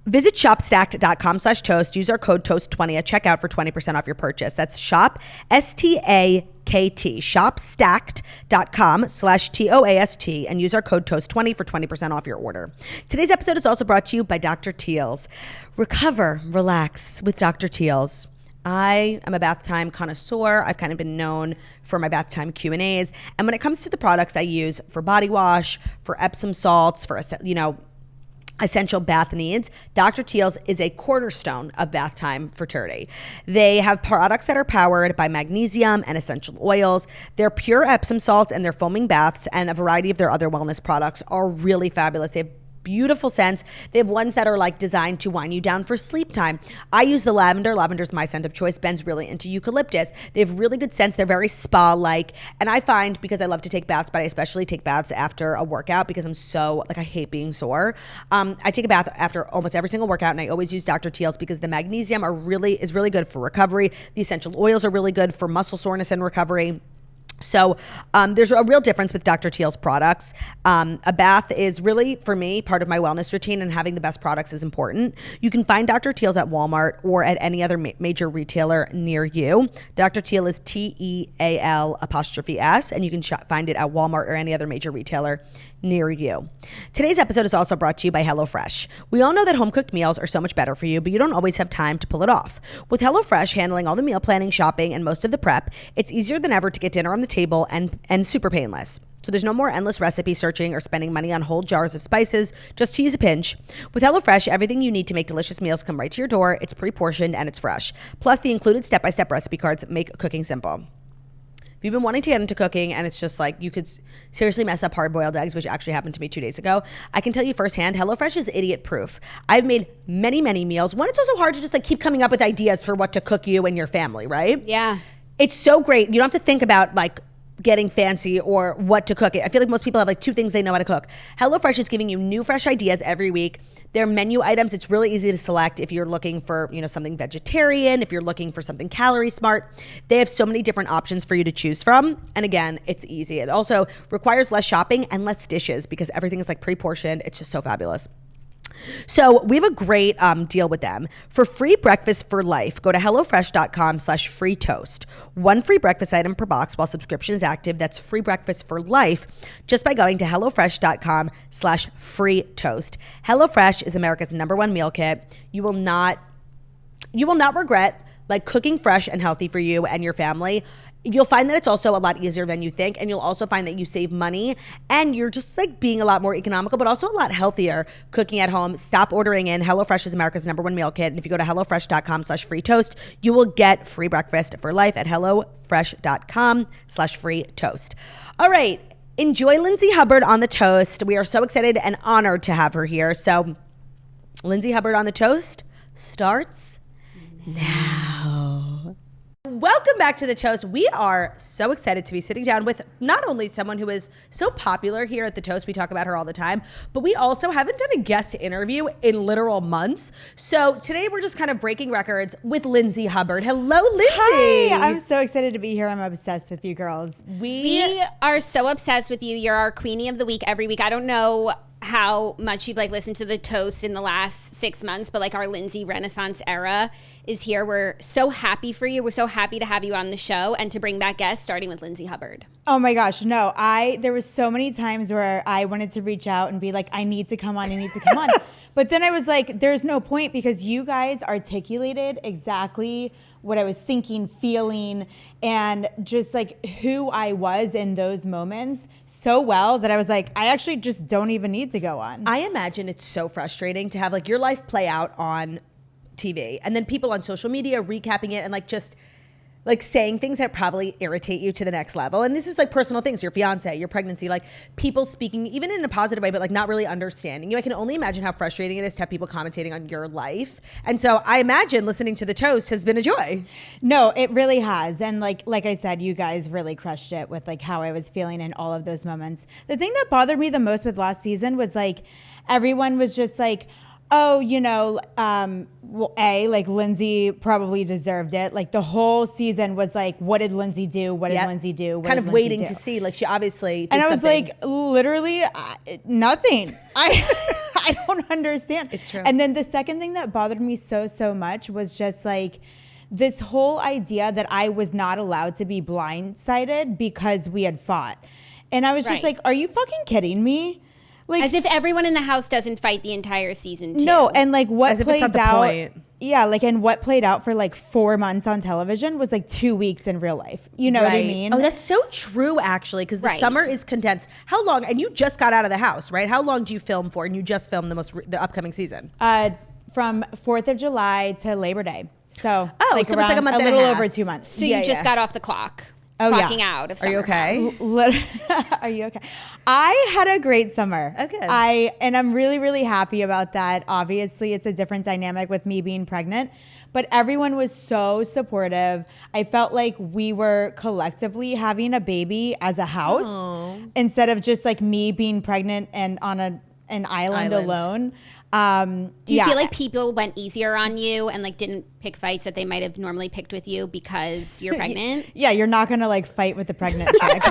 visit shopstacked.com/toast. Use our code TOAST20 at checkout for 20% off your purchase. That's shop, STAKT, shopstacked.com/TOAST, and use our code TOAST20 for 20% off your order. Today's episode is also brought to you by Dr. Teal's. Recover, relax with Dr. Teal's. I am a bath time connoisseur. I've kind of been known for my bath time Q&As. And when it comes to the products I use for body wash, for Epsom salts, for, essential bath needs, Dr. Teal's is a cornerstone of bath time fertility. They have products that are powered by magnesium and essential oils. Their pure Epsom salts and their foaming baths and a variety of their other wellness products are really fabulous. They have beautiful scents. They have ones that are like designed to wind you down for sleep time. I use the lavender. Lavender's my scent of choice. Ben's really into eucalyptus. They have really good scents. They're very spa-like. And I find, because I love to take baths, but I especially take baths after a workout because I'm so, like, I hate being sore. I take a bath after almost every single workout, and I always use Dr. Teal's because the magnesium is really good for recovery. The essential oils are really good for muscle soreness and recovery. So there's a real difference with Dr. Teal's products. A bath is really, for me, part of my wellness routine, and having the best products is important. You can find Dr. Teal's at Walmart or at any other major retailer near you. Dr. Teal is TEAL''S, and you can find it at Walmart or any other major retailer near you. Today's episode is also brought to you by HelloFresh. We all know that home-cooked meals are so much better for you, but you don't always have time to pull it off. With HelloFresh handling all the meal planning, shopping, and most of the prep, it's easier than ever to get dinner on the table and super painless. So there's no more endless recipe searching or spending money on whole jars of spices just to use a pinch. With HelloFresh, everything you need to make delicious meals come right to your door. It's pre-portioned and it's fresh. Plus, the included step-by-step recipe cards make cooking simple. If you've been wanting to get into cooking and it's just like you could seriously mess up hard-boiled eggs, which actually happened to me 2 days ago, I can tell you firsthand, HelloFresh is idiot-proof. I've made many, many meals. One, it's also hard to just like keep coming up with ideas for what to cook you and your family, right? Yeah. It's so great. You don't have to think about like getting fancy or what to cook. I feel like most people have like 2 things they know how to cook. HelloFresh is giving you new fresh ideas every week. Their menu items, it's really easy to select if you're looking for, something vegetarian, if you're looking for something calorie smart. They have so many different options for you to choose from. And again, it's easy. It also requires less shopping and less dishes because everything is like pre-portioned. It's just so fabulous. So we have a great deal with them. For free breakfast for life, go to HelloFresh.com/free toast. 1 free breakfast item per box while subscription is active. That's free breakfast for life just by going to HelloFresh.com/free toast. HelloFresh is America's #1 meal kit. You will not regret like cooking fresh and healthy for you and your family. You'll find that it's also a lot easier than you think, and you'll also find that you save money and you're just like being a lot more economical, but also a lot healthier cooking at home. Stop ordering in. HelloFresh is America's #1 meal kit. And if you go to HelloFresh.com/free toast, you will get free breakfast for life at HelloFresh.com/free toast. All right. Enjoy Lindsay Hubbard on the toast. We are so excited and honored to have her here. So Lindsay Hubbard on the toast starts now. Welcome back to the Toast. We are so excited to be sitting down with not only someone who is so popular here at the Toast, we talk about her all the time, but we also haven't done a guest interview in literal months. So today we're just kind of breaking records with Lindsay Hubbard. Hello, Lindsay. Hi, I'm so excited to be here. I'm obsessed with you girls. We are so obsessed with you. You're our Queenie of the Week every week. I don't know how much you've like listened to the Toast in the last 6 months, but like our Lindsay Renaissance era is here. We're so happy for you. We're so happy to have you on the show and to bring back guests, starting with Lindsay Hubbard. Oh my gosh, no, there was so many times where I wanted to reach out and be like, I need to come on. But then I was like, there's no point because you guys articulated exactly what I was thinking, feeling, and just like who I was in those moments so well that I was like, I actually just don't even need to go on. I imagine it's so frustrating to have like your life play out on TV and then people on social media recapping it and like just like saying things that probably irritate you to the next level. And this is like personal things, your fiance, your pregnancy, like people speaking even in a positive way, but like not really understanding you. I can only imagine how frustrating it is to have people commentating on your life. And so I imagine listening to the Toast has been a joy. No, it really has. And like I said, you guys really crushed it with like how I was feeling in all of those moments. The thing that bothered me the most with last season was like, everyone was just like, oh, like Lindsay probably deserved it. Like the whole season was like, what did Lindsay do? What did Lindsay do? Kind of waiting to see, like she obviously did and I was something. like, literally nothing. I don't understand. It's true. And then the second thing that bothered me so much was just like this whole idea that I was not allowed to be blindsided because we had fought. And I was just like, are you fucking kidding me? Like, as if everyone in the house doesn't fight the entire season too. No, and like what as plays if it's not the out, point. Yeah, like and what played out for like 4 months on television was like 2 weeks in real life. You know what I mean? Oh, that's so true, actually, because the summer is condensed. How long? And you just got out of the house, right? How long do you film for? And you just filmed the upcoming season. From 4th of July to Labor Day. So like so it's like a month a and little a half. over 2 months. So you just got off the clock. Oh, clocking out of summer. Are you okay? House. Are you okay? I had a great summer. Okay. And I'm really, really happy about that. Obviously, it's a different dynamic with me being pregnant, but everyone was so supportive. I felt like we were collectively having a baby as a house instead of just like me being pregnant and on an island alone. Do you feel like people went easier on you and like didn't pick fights that they might have normally picked with you because you're pregnant? Yeah, you're not gonna like fight with the pregnant chick.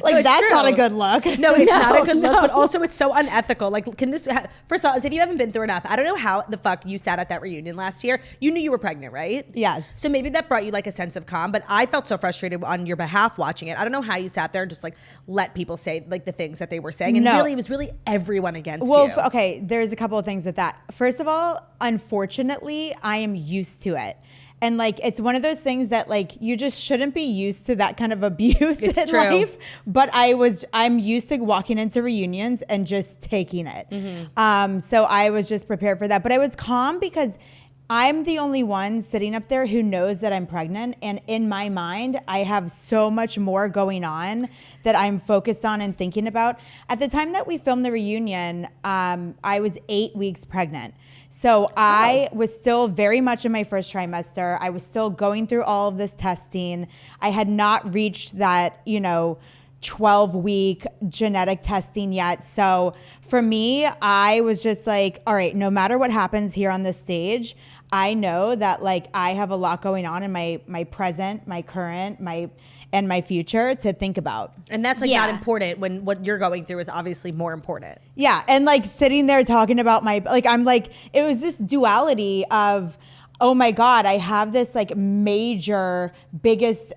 Like, that's not a good look. No, it's not a good look, but also it's so unethical. Like, first of all, as if you haven't been through enough, I don't know how the fuck you sat at that reunion last year. You knew you were pregnant, right? Yes. So maybe that brought you like a sense of calm, but I felt so frustrated on your behalf watching it. I don't know how you sat there and just like let people say like the things that they were saying. And really, it was really everyone against you. Well, okay, there's a couple of things with that. First of all, unfortunately, I am used to it. And like, it's one of those things that like, you just shouldn't be used to that kind of abuse in life. But I'm used to walking into reunions and just taking it. Mm-hmm. So I was just prepared for that. But I was calm because I'm the only one sitting up there who knows that I'm pregnant. And in my mind, I have so much more going on that I'm focused on and thinking about. At the time that we filmed the reunion, I was 8 weeks pregnant. So I was still very much in my first trimester. I was still going through all of this testing. I had not reached that, 12-week genetic testing yet. So for me, I was just like, all right, no matter what happens here on this stage, I know that like I have a lot going on in my present, my current, and my future to think about. And that's like not important when what you're going through is obviously more important. Yeah. And like sitting there talking about I'm like, it was this duality of, oh my God, I have this like major, biggest,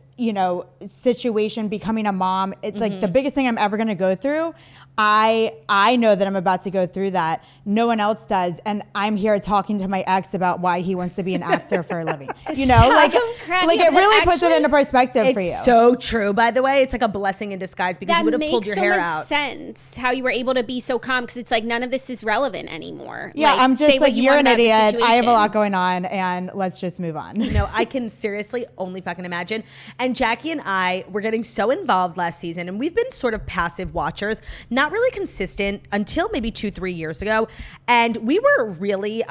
situation becoming a mom. It's like the biggest thing I'm ever going to go through. I know that I'm about to go through that. No one else does. And I'm here talking to my ex about why he wants to be an actor for a living. Like it really puts it into perspective for you. It's so true, by the way. It's like a blessing in disguise because you would have pulled your hair out. That makes so much sense how you were able to be so calm because it's like none of this is relevant anymore. Yeah, I'm just like, you're an idiot. I have a lot going on and let's just move on. No, I can seriously only fucking imagine. And Jackie and I were getting so involved last season and we've been sort of passive watchers, not really consistent until maybe 2-3 years ago. And we were really,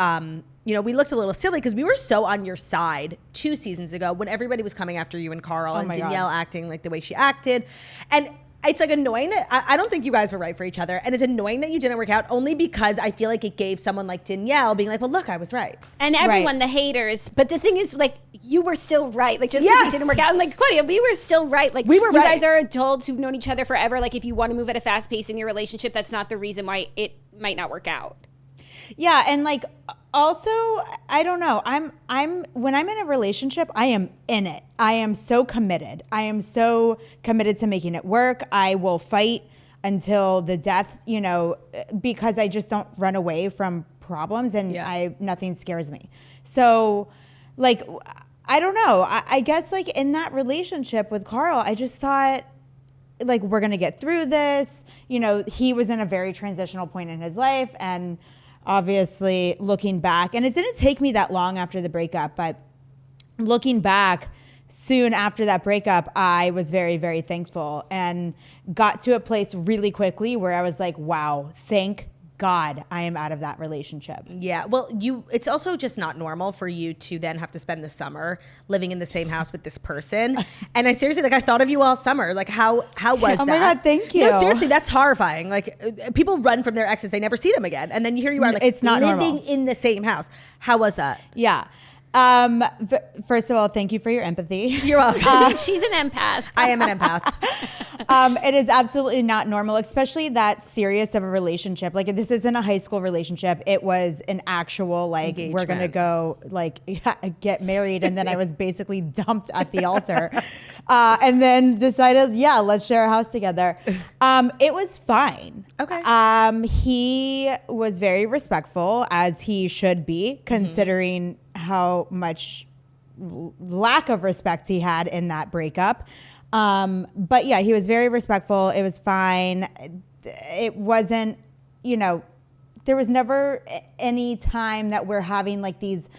we looked a little silly because we were so on your side 2 seasons ago when everybody was coming after you and Carl and Danielle acting like the way she acted. And it's like annoying that I don't think you guys were right for each other. And it's annoying that you didn't work out only because I feel like it gave someone like Danielle being like, well, look, I was right. And everyone, the haters. But the thing is, like, you were still right. Like, just because it didn't work out. And like, Claudia, we were still right. Like, you guys are adults who've known each other forever. Like, if you want to move at a fast pace in your relationship, that's not the reason why it might not work out. Yeah. And like, also, I don't know. When I'm in a relationship, I am in it. I am so committed. I am so committed to making it work. I will fight until the death, because I just don't run away from problems and nothing scares me. So like, I don't know. I guess like in that relationship with Carl, I just thought like, we're going to get through this. He was in a very transitional point in his life and obviously looking back, and it didn't take me that long after the breakup, but looking back soon after that breakup, I was very, very thankful and got to a place really quickly where I was like, wow, thank God I am out of that relationship. Yeah. Well, it's also just not normal for you to then have to spend the summer living in the same house with this person. And I seriously, like, I thought of you all summer. Like, how was that? Oh my God, thank you. No, seriously, that's horrifying. Like, people run from their exes, they never see them again. And then here you are, like, it's not living normal. in the same house. How was that? Yeah. First of all, thank you for your empathy. You're welcome. She's an empath. I am an empath. It is absolutely not normal, especially that serious of a relationship. Like, this isn't a high school relationship. It was an actual, like, engagement. We're going to go, like, get married. And then I was basically dumped at the altar. And then decided, let's share a house together. It was fine. Okay. He was very respectful, as he should be, considering how much lack of respect he had in that breakup. But yeah, he was very respectful. It was fine. It wasn't, there was never any time that we're having like these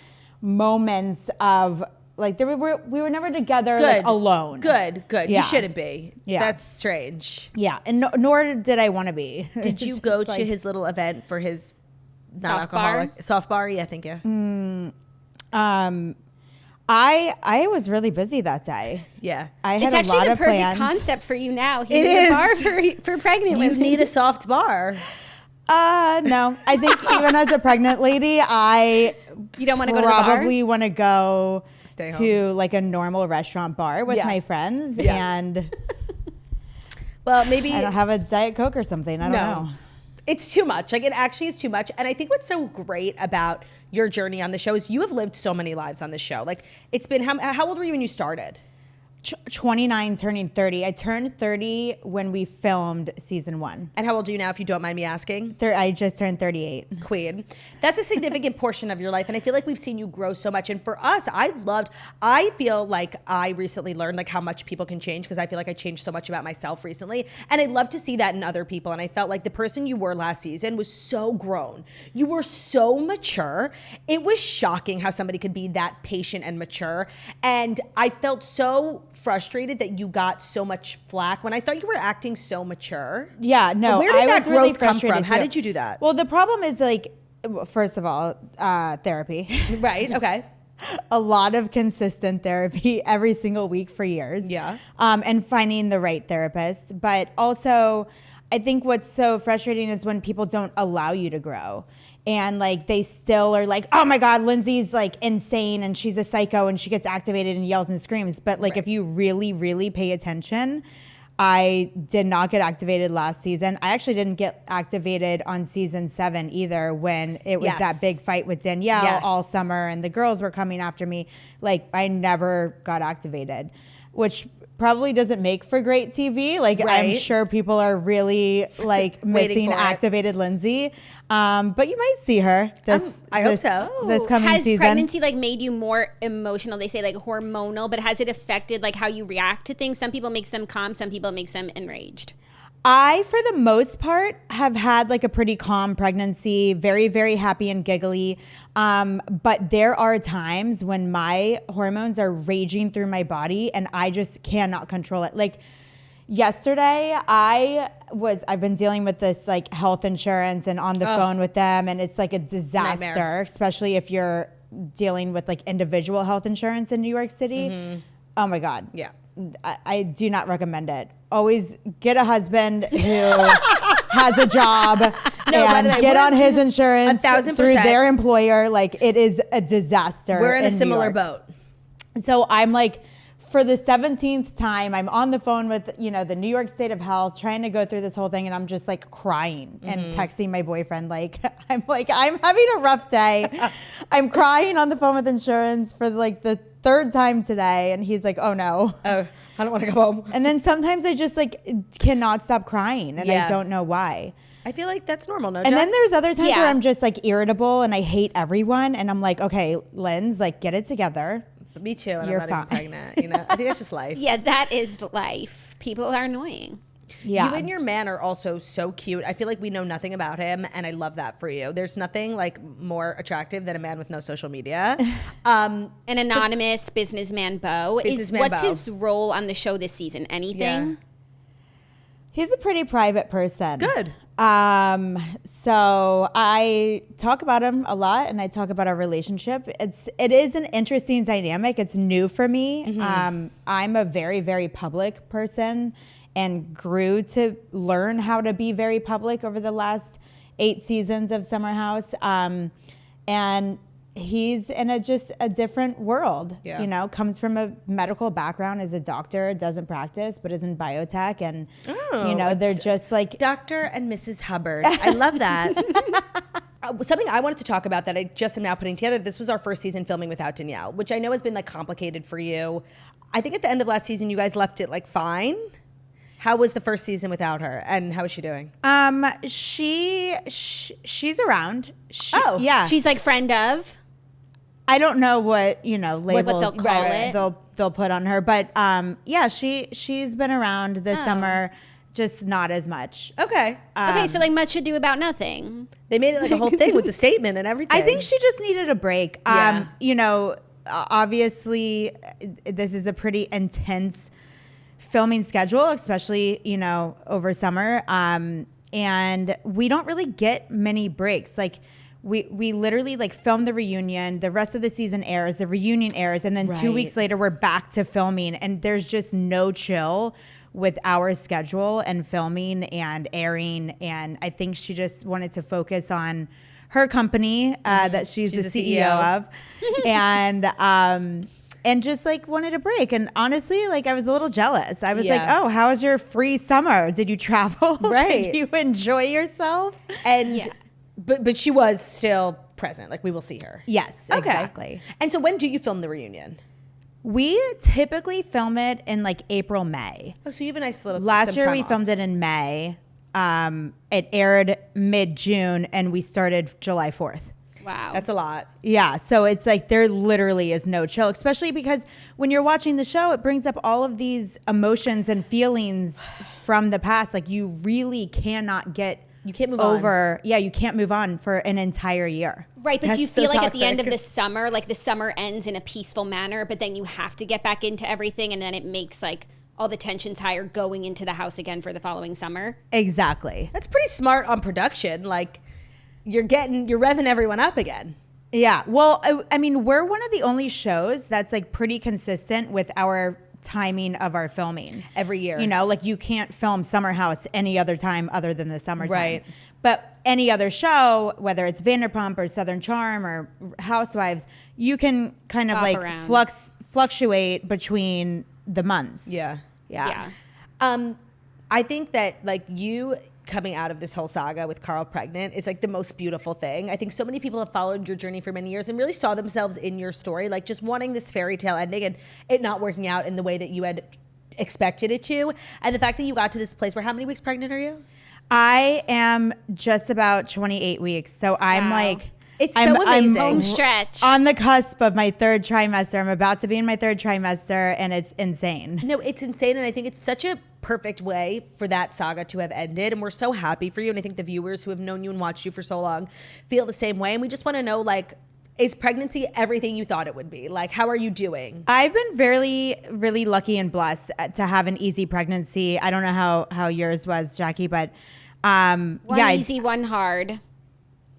moments of like, we were never together like, alone. Good. Yeah. You shouldn't be. Yeah. That's strange. Yeah. And nor did I want to be. Did you go to his little event for his non-alcoholic soft bar? Yeah, thank you. I was really busy that day. Yeah. I had it's a lot actually the of perfect plans. concept for you now. He needs a bar for pregnant women. You need a soft bar. No. I think even as a pregnant lady, you don't want to go to the bar? Probably want to go Stay to home. like a normal restaurant bar with my friends. Yeah. And Well, maybe I don't have a Diet Coke or something. I don't know. It's too much. Like, it actually is too much. And I think what's so great about your journey on the show is you have lived so many lives on the show. Like, it's been, how old were you when you started? 29 turning 30. I turned 30 when we filmed season 1. And how old are you now, if you don't mind me asking? I just turned 38. Queen. That's a significant portion of your life. And I feel like we've seen you grow so much. And for us, I feel like I recently learned like how much people can change, because I feel like I changed so much about myself recently. And I love to see that in other people. And I felt like the person you were last season was so grown. You were so mature. It was shocking how somebody could be that patient and mature. And I felt so frustrated that you got so much flack when I thought you were acting so mature. Yeah, no. Where did I that was really growth come frustrated from? How too. did you do that? Well, the problem is like, first of all, therapy. Right, okay. A lot of consistent therapy every single week for years. Yeah. And finding the right therapist. But also, I think what's so frustrating is when people don't allow you to grow. And like they still are like, oh my God, Lindsay's like insane and she's a psycho and she gets activated and yells and screams. But like if you really, really pay attention, I did not get activated last season. I actually didn't get activated on season 7 either, when it was that big fight with Danielle all summer and the girls were coming after me. Like I never got activated, which probably doesn't make for great TV. Like I'm sure people are really like missing activated Lindsay. But you might see her I hope so. This coming has season. pregnancy like made you more emotional? They say like hormonal, but has it affected like how you react to things? Some people makes them calm, some people makes them enraged. I, for the most part, have had like a pretty calm pregnancy, very, very happy and giggly. But there are times when my hormones are raging through my body and I just cannot control it. Like yesterday, I've been dealing with this like health insurance and on the phone with them. And it's like a disaster, Nightmare. Especially if you're dealing with like individual health insurance in New York City. Mm-hmm. Oh my God. Yeah. I do not recommend it. Always get a husband who has a job and get on his insurance 1,000%. through their employer. Like it is a disaster. We're in a New similar York. boat. So I'm like, for the 17th time, I'm on the phone with, the New York State of Health trying to go through this whole thing. And I'm just like crying and texting my boyfriend. I'm having a rough day. I'm crying on the phone with insurance for like the 3rd time today. And he's like, oh no. Oh, I don't want to go home. And then sometimes I just like cannot stop crying and I don't know why. I feel like that's normal, no? And then there's other times where I'm just like irritable and I hate everyone. And I'm like, okay, Linz, like get it together. But me too, and You're I'm not even pregnant. I think that's just life. Yeah, that is life. People are annoying. Yeah. You and your man are also so cute. I feel like we know nothing about him, and I love that for you. There's nothing like more attractive than a man with no social media. An anonymous businessman Beau. What's Beau. his role on the show this season? Anything? Yeah. He's a pretty private person. Good. So I talk about him a lot and I talk about our relationship. It is an interesting dynamic. It's new for me. Mm-hmm. I'm a very, very public person and grew to learn how to be very public over the last 8 seasons of Summer House. And he's in just a different world, comes from a medical background, is a doctor, doesn't practice, but is in biotech. And, they're just like Dr. and Mrs. Hubbard. I love that. Something I wanted to talk about that I just am now putting together. This was our first season filming without Danielle, which I know has been like complicated for you. I think at the end of last season, you guys left it like fine. How was the first season without her, and how is she doing? She's around. Yeah. She's like friend of. I don't know what label what they'll call it. They'll put on her, but she's been around this summer, just not as much. Okay. Okay, so like much ado about nothing. They made it like a whole thing with the statement and everything. I think she just needed a break. Yeah. Obviously, this is a pretty intense filming schedule, especially over summer, and we don't really get many breaks. Like we literally like film the reunion, the rest of the season airs, the reunion airs, and then 2 weeks later we're back to filming, and there's just no chill with our schedule and filming and airing. And I think she just wanted to focus on her company that she's the CEO of. And and just like wanted a break. And honestly, like I was a little jealous. I was Yeah. like, oh, how was your free summer? Did you travel? Right. Did you enjoy yourself? And Yeah. but she was still present. Like we will see her. Yes, Okay. exactly. And so when do you film the reunion? We typically film it in like April, May. Oh, so you have a nice little Last some year time we off. filmed it in May. It aired mid-June and we started July 4th. Wow. That's a lot. Yeah, so it's like there literally is no chill, especially because when you're watching the show, it brings up all of these emotions and feelings from the past. Like you really cannot get You can't move over. Yeah, you can't move on for an entire year. Right, but do you That's so feel like at the end of toxic. the summer, like the summer ends in a peaceful manner, but then you have to get back into everything, and then it makes like all the tensions higher going into the house again for the following summer? Exactly. That's pretty smart on production. Like you're revving everyone up again. Yeah. Well, I mean, we're one of the only shows that's like pretty consistent with our timing of our filming Every year. You know, like you can't film Summer House any other time other than the summertime. Right. But any other show, whether it's Vanderpump or Southern Charm or Housewives, you can kind of Hop like around. fluctuate between the months. Yeah. Yeah. I think that like you coming out of this whole saga with Carl pregnant is like the most beautiful thing. I think so many people have followed your journey for many years and really saw themselves in your story, like just wanting this fairy tale ending and it not working out in the way that you had expected it to. And the fact that you got to this place where how many weeks pregnant are you? I am just about 28 weeks. So I'm Wow. like, It's so amazing. Home stretch. on the cusp of my third trimester. I'm about to be in my third trimester and it's insane. No, it's insane. And I think it's such a perfect way for that saga to have ended. And we're so happy for you. And I think the viewers who have known you and watched you for so long feel the same way. And we just want to know, like, is pregnancy everything you thought it would be? Like, how are you doing? I've been really lucky and blessed to have an easy pregnancy. I don't know how yours was, Jackie, but One yeah, easy, one hard.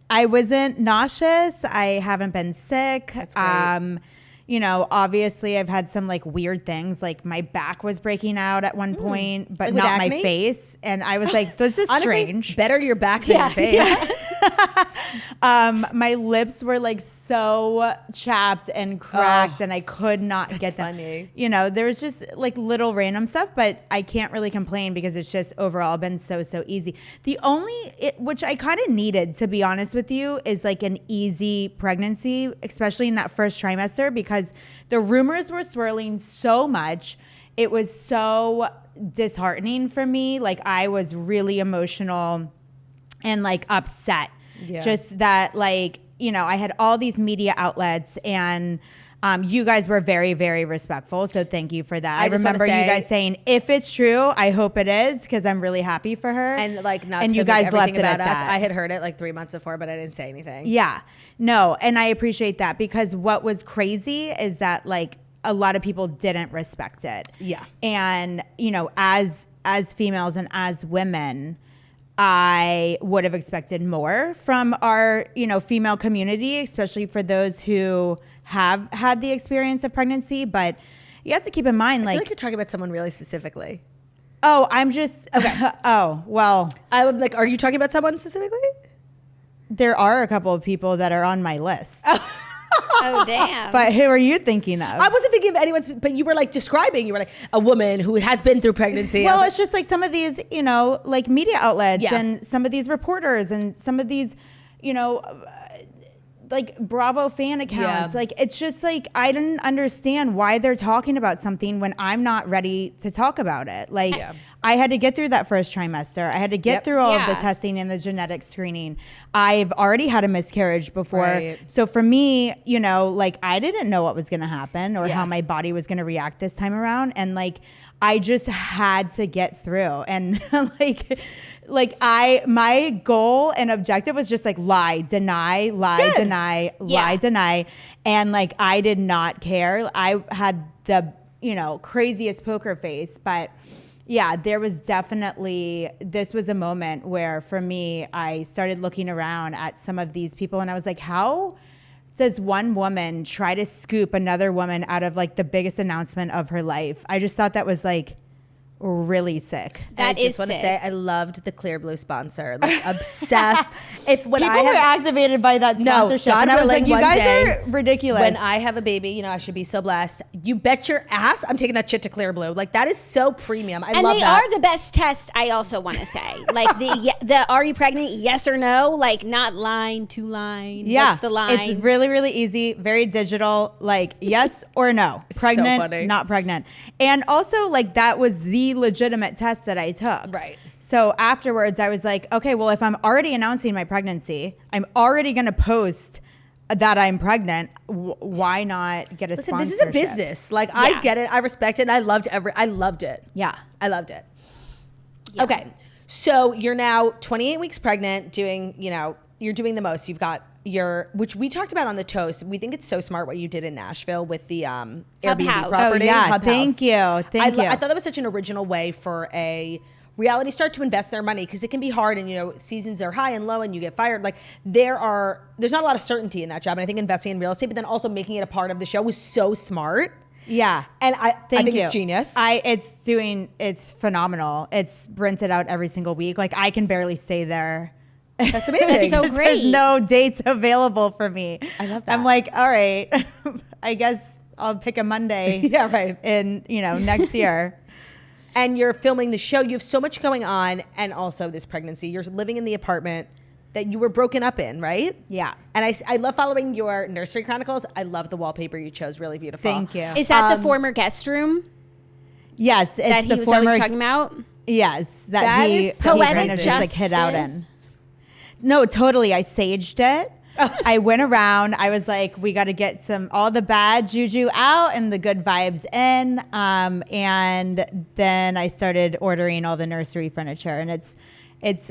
I wasn't nauseous. I haven't been sick. That's great. You know, obviously I've had some like weird things, like my back was breaking out at one point, but Like with not my acne? face. And I was like, this is Honestly, strange. better your back than your face. My lips were like so chapped and cracked and I could not get them. funny. You know, there was just like little random stuff, but I can't really complain because it's just overall been so easy. The only, which I kind of needed, to be honest with you, is like an easy pregnancy, especially in that first trimester, because the rumors were swirling so much. It was so disheartening for me. Like I was really emotional and like upset. Yeah. Just that, like, you know, I had all these media outlets and you guys were very respectful. So thank you for that. I just wanna remember you say- guys saying, if it's true, I hope it is, because I'm really happy for her. And like not and to you make guys left everything it about at us. that. I had heard it like 3 months before, but I didn't say anything. Yeah. No, and I appreciate that, because what was crazy is that like a lot of people didn't respect it. Yeah. And, you know, as females and as women, I would have expected more from our, you know, female community, especially for those who have had the experience of pregnancy. But you have to keep in mind, I feel like, like you're talking about someone really specifically. oh, I'm just, okay. Oh, well, I would like, are you talking about someone specifically? there are a couple of people that are on my list. Oh, damn. But who are you thinking of? I wasn't thinking of anyone, but you were like describing, you were like a woman who has been through pregnancy. I Well, was it's just like some of these, you know, like media outlets Yeah. and some of these reporters and some of these, you know, like Bravo fan accounts. Yeah. Like, it's just like, I didn't understand why they're talking about something when I'm not ready to talk about it. Like, Yeah. I had to get through that first trimester. I had to get Yep. through all of the Yeah. testing and the genetic screening. I've already had a miscarriage before. Right. So for me, you know, like I didn't know what was going to happen or Yeah. how my body was going to react this time around. And like, I just had to get through. And my goal and objective was just like lie, deny, Good. deny. And like, I did not care. I had the, you know, craziest poker face, but yeah, there was definitely, this was a moment where for me, I started looking around at some of these people and I was like, how does one woman try to scoop another woman out of like the biggest announcement of her life? I just thought that was like really sick. That I is just want to sick. say I loved the Clear Blue sponsor. Like obsessed. When People I were have activated by that sponsorship. God and I was like, willing, you one guys day, are ridiculous. when I have a baby, you know, I should be so blessed. You bet your ass I'm taking that shit to Clear Blue. Like that is so premium. I And love they that. are the best tests, I also want to say. Like the are you pregnant? Yes or no? Like not line to line. yeah, What's the line? it's really, really easy, very digital, like yes or no. so Pregnant, funny. not pregnant. And also like that was the legitimate test that I took. Right. So afterwards I was like, okay, well, if I'm already announcing my pregnancy, I'm already going to post that I'm pregnant. Why not get a Listen, this sponsorship? is a business. Like I Yeah. get it. I respect it. And I loved it. Yeah. I loved it. Yeah. Okay. So you're now 28 weeks pregnant doing, you know, you're doing the most. You've got which we talked about on the Toast. We think it's so smart what you did in Nashville with the Airbnb House. property. Oh, yeah. Hub Thank House. you. Thank you. I thought that was such an original way for a reality star to invest their money because it can be hard and, you know, seasons are high and low and you get fired. Like there's not a lot of certainty in that job. And I think investing in real estate, but then also making it a part of the show was so smart. Yeah. And I think you. it's genius. It's phenomenal. It's rented out every single week. Like I can barely stay there. That's amazing. That's so There's great. no dates available for me. I love that. I'm like, all right, I guess I'll pick a Monday. Yeah, right. In, next year. And you're filming the show. You have so much going on, and also this pregnancy. You're living in the apartment that you were broken up in, right? Yeah. And I love following your nursery chronicles. I love the wallpaper you chose. Really beautiful. Thank you. Is that the former guest room Yes. It's that he the was former, always talking about? Yes. That That is he poetic kind of just like hid out in. justice. No, totally. I saged it. I went around. I was like, we got to get all the bad juju out and the good vibes in. And then I started ordering all the nursery furniture, and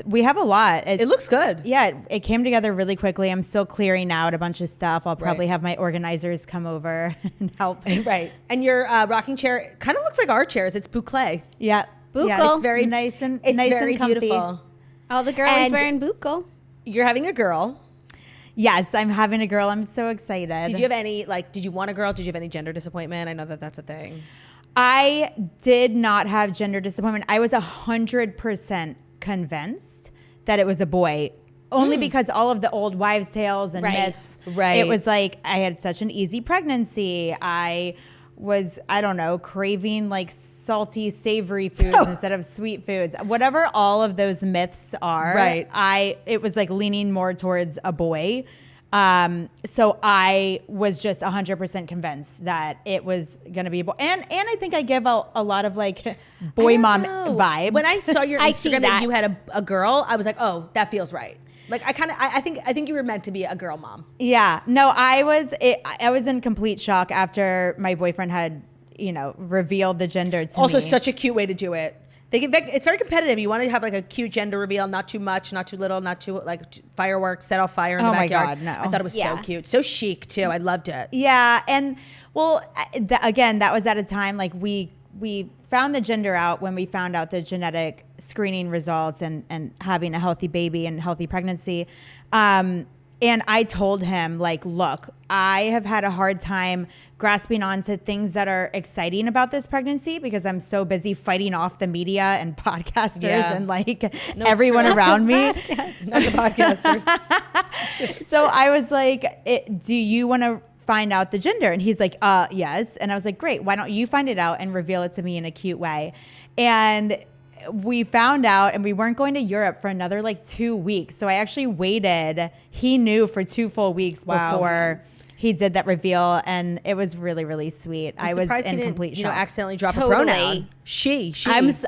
we have a lot. It looks good. Yeah, it came together really quickly. I'm still clearing out a bunch of stuff. I'll probably have my organizers come over and help. Right. And your rocking chair kind of looks like our chairs. It's boucle. Yeah. Buccal. Yeah, It's very nice and It's nice very and comfy. beautiful. All the girlies And- wearing buccal. You're having a girl. Yes, I'm having a girl. I'm so excited. Did you have any, did you want a girl? Did you have any gender disappointment? I know that that's a thing. I did not have gender disappointment. I was 100% convinced that it was a boy, only because all of the old wives' tales and Right. myths. Right. It was like I had such an easy pregnancy. I was, I don't know, craving like salty, savory foods instead of sweet foods. Whatever all of those myths are, Right. it was like leaning more towards a boy. So I was just 100% convinced that it was going to be a boy. And I think I give a lot of like boy mom vibes. When I saw your I see Instagram that that. you had a girl, I was like, oh, that feels right. Like I think you were meant to be a girl mom. Yeah, no, I was in complete shock after my boyfriend had, revealed the gender to me. Also, such a cute way to do it. It's very competitive. You want to have like a cute gender reveal, not too much, not too little, not too fireworks, set off fire in the Oh my backyard. God, no. I thought it was Yeah. so cute, so chic too. I loved it. Yeah, and well, again, that was at a time like we found the gender out when we found out the genetic screening results and having a healthy baby and healthy pregnancy. And I told him, like, look, I have had a hard time grasping onto things that are exciting about this pregnancy because I'm so busy fighting off the media and podcasters and everyone true. around me. Not the podcasters. So I was like, do you want to find out the gender? And he's like, yes. And I was like, great. Why don't you find it out and reveal it to me in a cute way? And we found out, and we weren't going to Europe for another 2 weeks. So I actually waited. He knew for 2 full weeks before he did that reveal. And it was really, really sweet. I was surprised in he complete didn't, shock. accidentally drop Totally. a pronoun. She.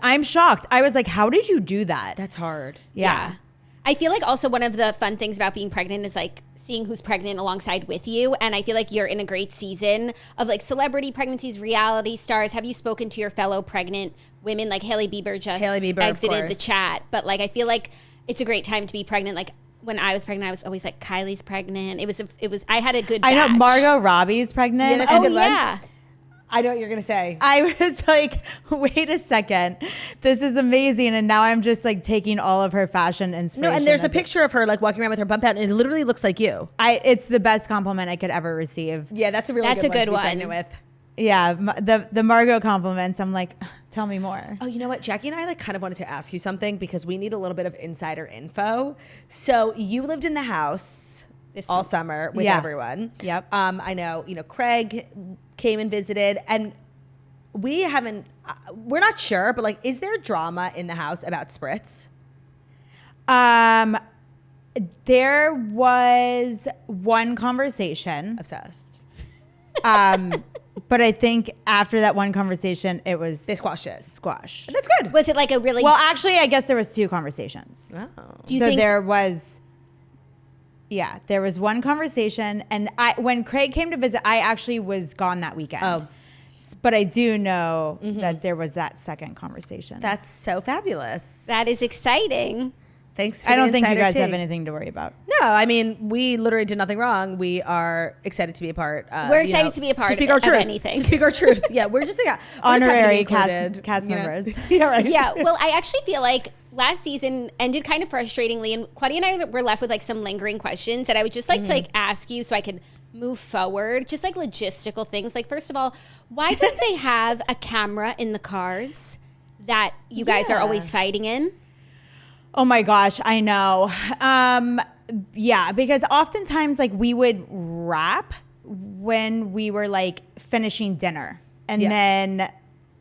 I'm shocked. I was like, how did you do that? That's hard. Yeah. I feel like also one of the fun things about being pregnant is seeing who's pregnant alongside with you. And I feel like you're in a great season of celebrity pregnancies, reality stars. Have you spoken to your fellow pregnant women? Like Hailey Bieber just exited the chat. But I feel like it's a great time to be pregnant. Like when I was pregnant, I was always like, Kylie's pregnant. I had a good batch. I know Margot Robbie's pregnant. Yeah, that's a Oh good one. yeah. I know what you're going to say. I was like, wait a second. This is amazing. And now I'm just taking all of her fashion inspiration. No, and there's a as picture of her walking around with her bump out, and it literally looks like you. it's the best compliment I could ever receive. Yeah, that's a really That's good a good one. To be one. pregnant with. Yeah, the Margot compliments. I'm like, tell me more. Oh, you know what? Jackie and I like kind of wanted to ask you something because we need a little bit of insider info. So you lived in the house all summer with everyone. Yep. I know, Craig came and visited, and we're not sure, but like, is there drama in the house about spritz? There was one conversation. Obsessed. But I think after that one conversation, they squashed it. Squashed. That's good. Was it like a really... Well, actually, I guess there was two conversations. Oh. Do you think... there was one conversation, and when Craig came to visit, I actually was gone that weekend. Oh. But I do know that there was that second conversation. That's so fabulous. That is exciting. Thanks to I don't think you guys tea. have anything to worry about. No, I mean, we literally did nothing wrong. We are excited to be a part. We're excited to be a part of anything. To speak our truth. Yeah, we're just honorary cast members. Yeah, right. Yeah, well, I actually feel like last season ended kind of frustratingly, and Claudia and I were left with like some lingering questions that I would just like to like ask you so I could move forward. Just like logistical things. Like, first of all, why don't they have a camera in the cars that you guys are always fighting in? Oh my gosh, I know. Yeah, because oftentimes like we would wrap when we were like finishing dinner, and then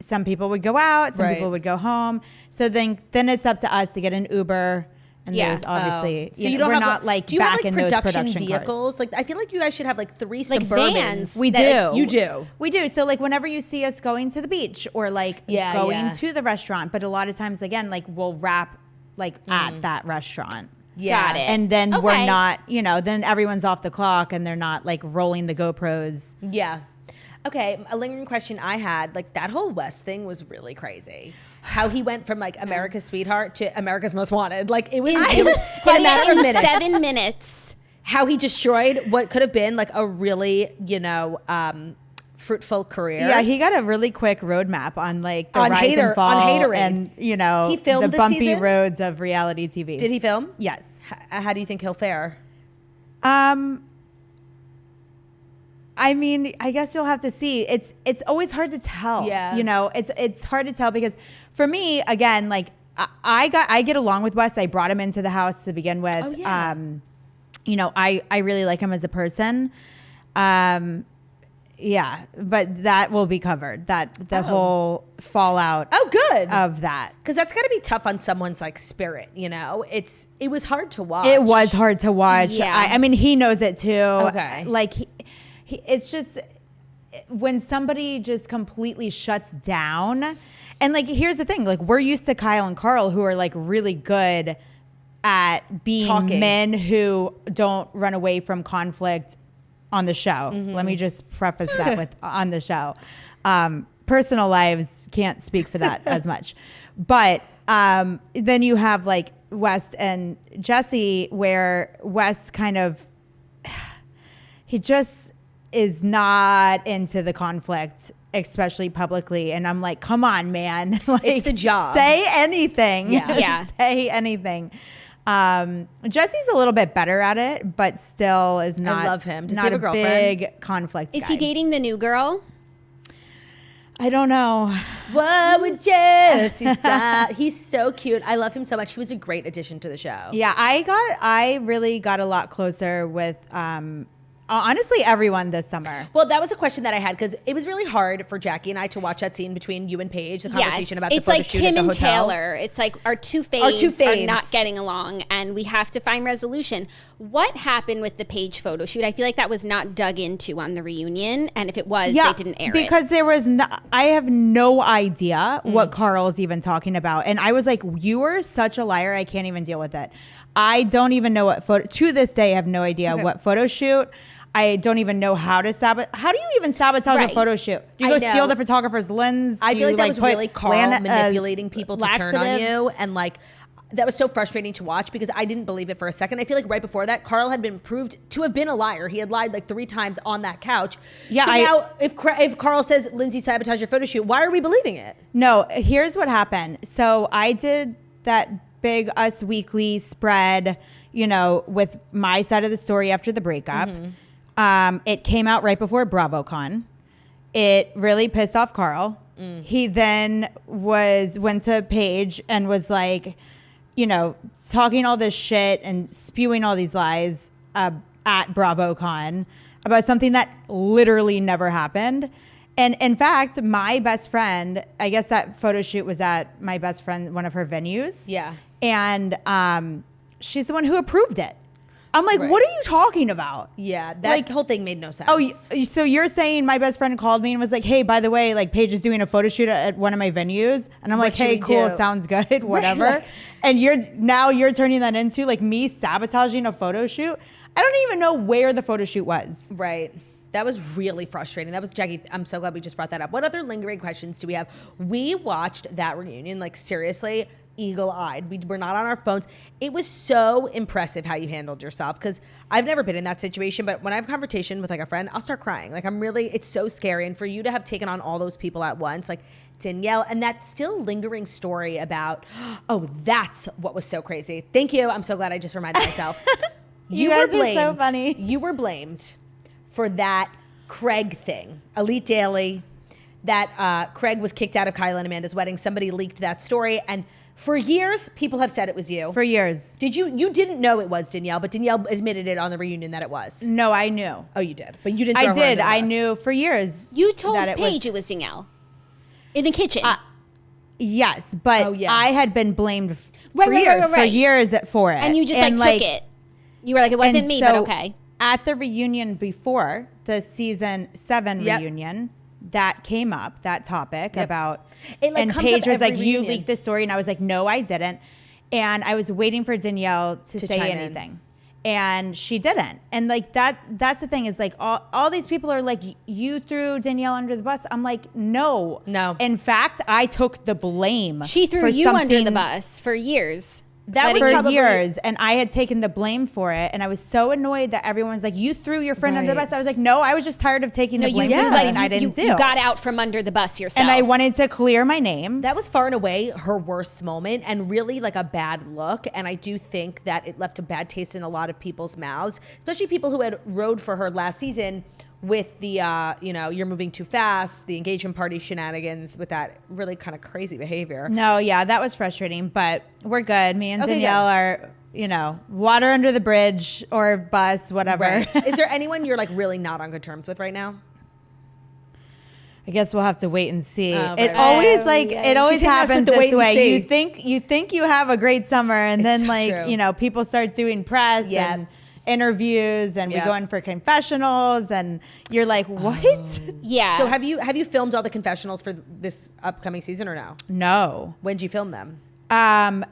some people would go out, some people would go home. So then it's up to us to get an Uber. And there's obviously, so you don't we're have not like do you back have, like, in those production vehicles. cars. Like, I feel like you guys should have like 3 Like Suburbans. vans. We do. You do. We do. So like whenever you see us going to the beach or like going to the restaurant, but a lot of times again, like we'll wrap like at that restaurant. Yeah. Got it. And then we're not, then everyone's off the clock and they're not like rolling the GoPros. Yeah. Okay. A lingering question I had, like that whole West thing was really crazy. How he went from like America's sweetheart to America's most wanted. Like it was in a matter of minutes. 7 minutes. How he destroyed what could have been like a really, fruitful career. Yeah, he got a really quick roadmap on like the rise and fall and he filmed the bumpy season? roads of reality TV. Did he film? Yes. How do you think he'll fare? I mean, I guess you'll have to see. It's always hard to tell. Yeah. It's hard to tell because for me, again, like I get along with Wes. I brought him into the house to begin with. Oh, yeah. I really like him as a person. Yeah, but that will be covered. The whole fallout. Oh, good. Of that. Because that's got to be tough on someone's like spirit. It was hard to watch. It was hard to watch. Yeah. I mean, he knows it too. Okay. Like it's just when somebody just completely shuts down. And like, here's the thing, like we're used to Kyle and Carl who are like really good at being talking. Men who don't run away from conflict on the show. Let me just preface that with on the show. Personal lives can't speak for that as much. But then you have like West and Jesse where West kind of, he just is not into the conflict, especially publicly. And I'm like, come on, man. Like, it's the job. Say anything. Yeah. Say anything. Jesse's a little bit better at it, but still is not. I love him. Does he not have a girlfriend? big conflict. Is guy. he dating the new girl? I don't know. What would Jesse say? He's so cute. I love him so much. He was a great addition to the show. Yeah, I really got a lot closer with honestly everyone this summer. Well, that was a question that I had because it was really hard for Jackie and I to watch that scene between you and Paige, the conversation about the photo like shoot Kim at the and hotel. Taylor. It's like our two faves are not getting along and we have to find resolution. What happened with the Paige photo shoot? I feel like that was not dug into on the reunion, and if it was, they didn't air it. Because there was I have no idea what Carl's even talking about. And I was like, you are such a liar, I can't even deal with it. I don't even know what photo, to this day I have no idea what photo shoot. I don't even know how to sabotage. How do you even sabotage a photo shoot? Do you go steal the photographer's lens? I feel like that was really Carl manipulating people to turn on you. And like, that was so frustrating to watch because I didn't believe it for a second. I feel like right before that, Carl had been proved to have been a liar. He had lied like 3 times on that couch. Yeah. So now if Carl says Lindsay sabotaged your photo shoot, why are we believing it? No, here's what happened. So I did that big Us Weekly spread, with my side of the story after the breakup. It came out right before BravoCon. it really pissed off Carl. He then went to Paige and was like, you know, talking all this shit and spewing all these lies at BravoCon about something that literally never happened. And in fact, my best friend, I guess that photo shoot was at my best friend, one of her venues. Yeah. And she's the one who approved it. I'm like, what are you talking about? Yeah, that whole thing made no sense. Oh, so you're saying my best friend called me and was like, hey, by the way, like Paige is doing a photo shoot at one of my venues. And I'm like, hey, cool, sounds good, whatever. Right. And you're turning that into like me sabotaging a photo shoot. I don't even know where the photo shoot was. Right. That was really frustrating. That was, Jackie, I'm so glad we just brought that up. What other lingering questions do we have? We watched that reunion, like seriously, eagle-eyed. We were not on our phones. It was so impressive how you handled yourself, because I've never been in that situation, but when I have a conversation with like a friend, I'll start crying. Like it's so scary. And for you to have taken on all those people at once, like Danielle, and that still lingering story about, oh, that's what was so crazy. Thank you. I'm so glad I just reminded myself. You guys are so funny. You were blamed for that Craig thing, Elite Daily, that Craig was kicked out of Kyle and Amanda's wedding. Somebody leaked that story, and for years, people have said it was you. For years. Did you didn't know it was Danielle, but Danielle admitted it on the reunion that it was. No, I knew. Oh, you did. But you didn't I throw her under did. the I bus. knew for years. You told Paige it was Danielle in the kitchen. Yes, but I had been blamed for years for it. And you just like took it. You were like, it wasn't me, but okay. At the reunion before the season 7 reunion, that came up, that topic about, and Paige was like, you leaked this story. And I was like, no, I didn't. And I was waiting for Danielle to say anything. And she didn't. And like that's the thing is like all these people are like, you threw Danielle under the bus. I'm like, no. In fact, I took the blame. She threw you under the bus for years. That was for years, and I had taken the blame for it, and I was so annoyed that everyone was like, you threw your friend under the bus. I was like, no, I was just tired of taking the blame for something I didn't do. You got out from under the bus yourself. And I wanted to clear my name. That was far and away her worst moment, and really like a bad look, and I do think that it left a bad taste in a lot of people's mouths, especially people who had rode for her last season with the, you're moving too fast, the engagement party shenanigans with that really kind of crazy behavior. No, yeah, that was frustrating, but we're good. Me and Danielle are, water under the bridge or bus, whatever. Right. Is there anyone you're like really not on good terms with right now? I guess we'll have to wait and see. It always happens this way. You think you have a great summer, and then people start doing press and interviews, and we go in for confessionals, and you're like, what? Yeah. So have you filmed all the confessionals for this upcoming season or no? No. When did you film them?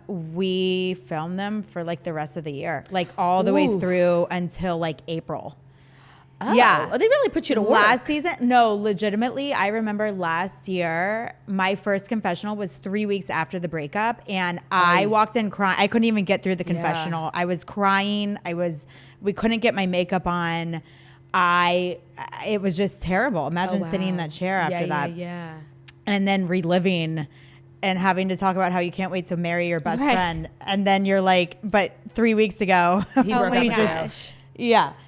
We filmed them for like the rest of the year, like all the way through until like April. Oh, yeah. Oh, they really put you to work. Last season? No, legitimately. I remember last year, my first confessional was 3 weeks after the breakup. And I walked in crying. I couldn't even get through the confessional. I was crying. We couldn't get my makeup on. It was just terrible. Imagine sitting in that chair after that. Yeah. And then reliving and having to talk about how you can't wait to marry your best friend. And then you're like, but 3 weeks ago,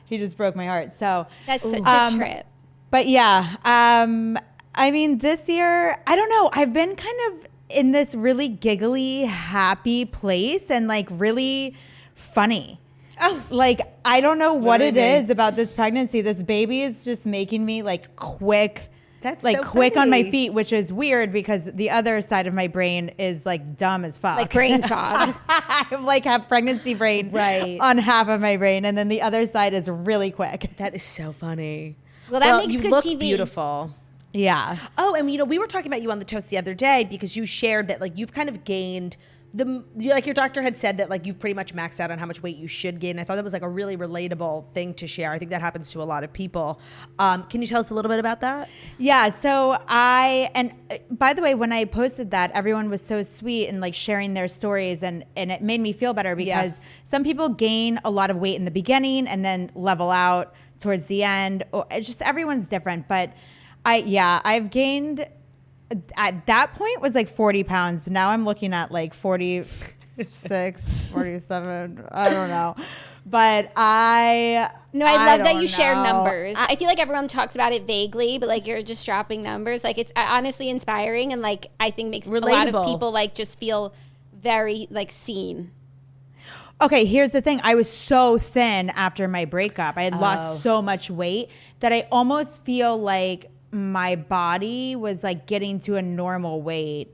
he just broke my heart. So that's such a trip. But yeah, I mean, this year, I don't know. I've been kind of in this really giggly, happy place, and like really funny. Oh, like I don't know what it is about this pregnancy. This baby is just making me like quick. That's like so quick funny. on my feet, which is weird because the other side of my brain is like dumb as fuck. Like brain fog. I like have pregnancy brain on half of my brain, and then the other side is really quick. That is so funny. Well, that makes you good look TV. Beautiful. Yeah. Oh, and we were talking about you on the toast the other day because you shared that like you've kind of gained like your doctor had said that like you've pretty much maxed out on how much weight you should gain. I thought that was like a really relatable thing to share. I think that happens to a lot of people. Can you tell us a little bit about that? Yeah. So and by the way, when I posted that, everyone was so sweet and like sharing their stories, and it made me feel better because some people gain a lot of weight in the beginning and then level out towards the end. It's just everyone's different, but I've gained. At that point was like 40 pounds. Now I'm looking at like 46, 47. I don't know. But I love that you don't share know. numbers. I feel like everyone talks about it vaguely, but like you're just dropping numbers. Like it's honestly inspiring, and like I think makes a lot of people like just feel very like seen. Okay, here's the thing. I was so thin after my breakup. I had lost so much weight that I almost feel like my body was like getting to a normal weight.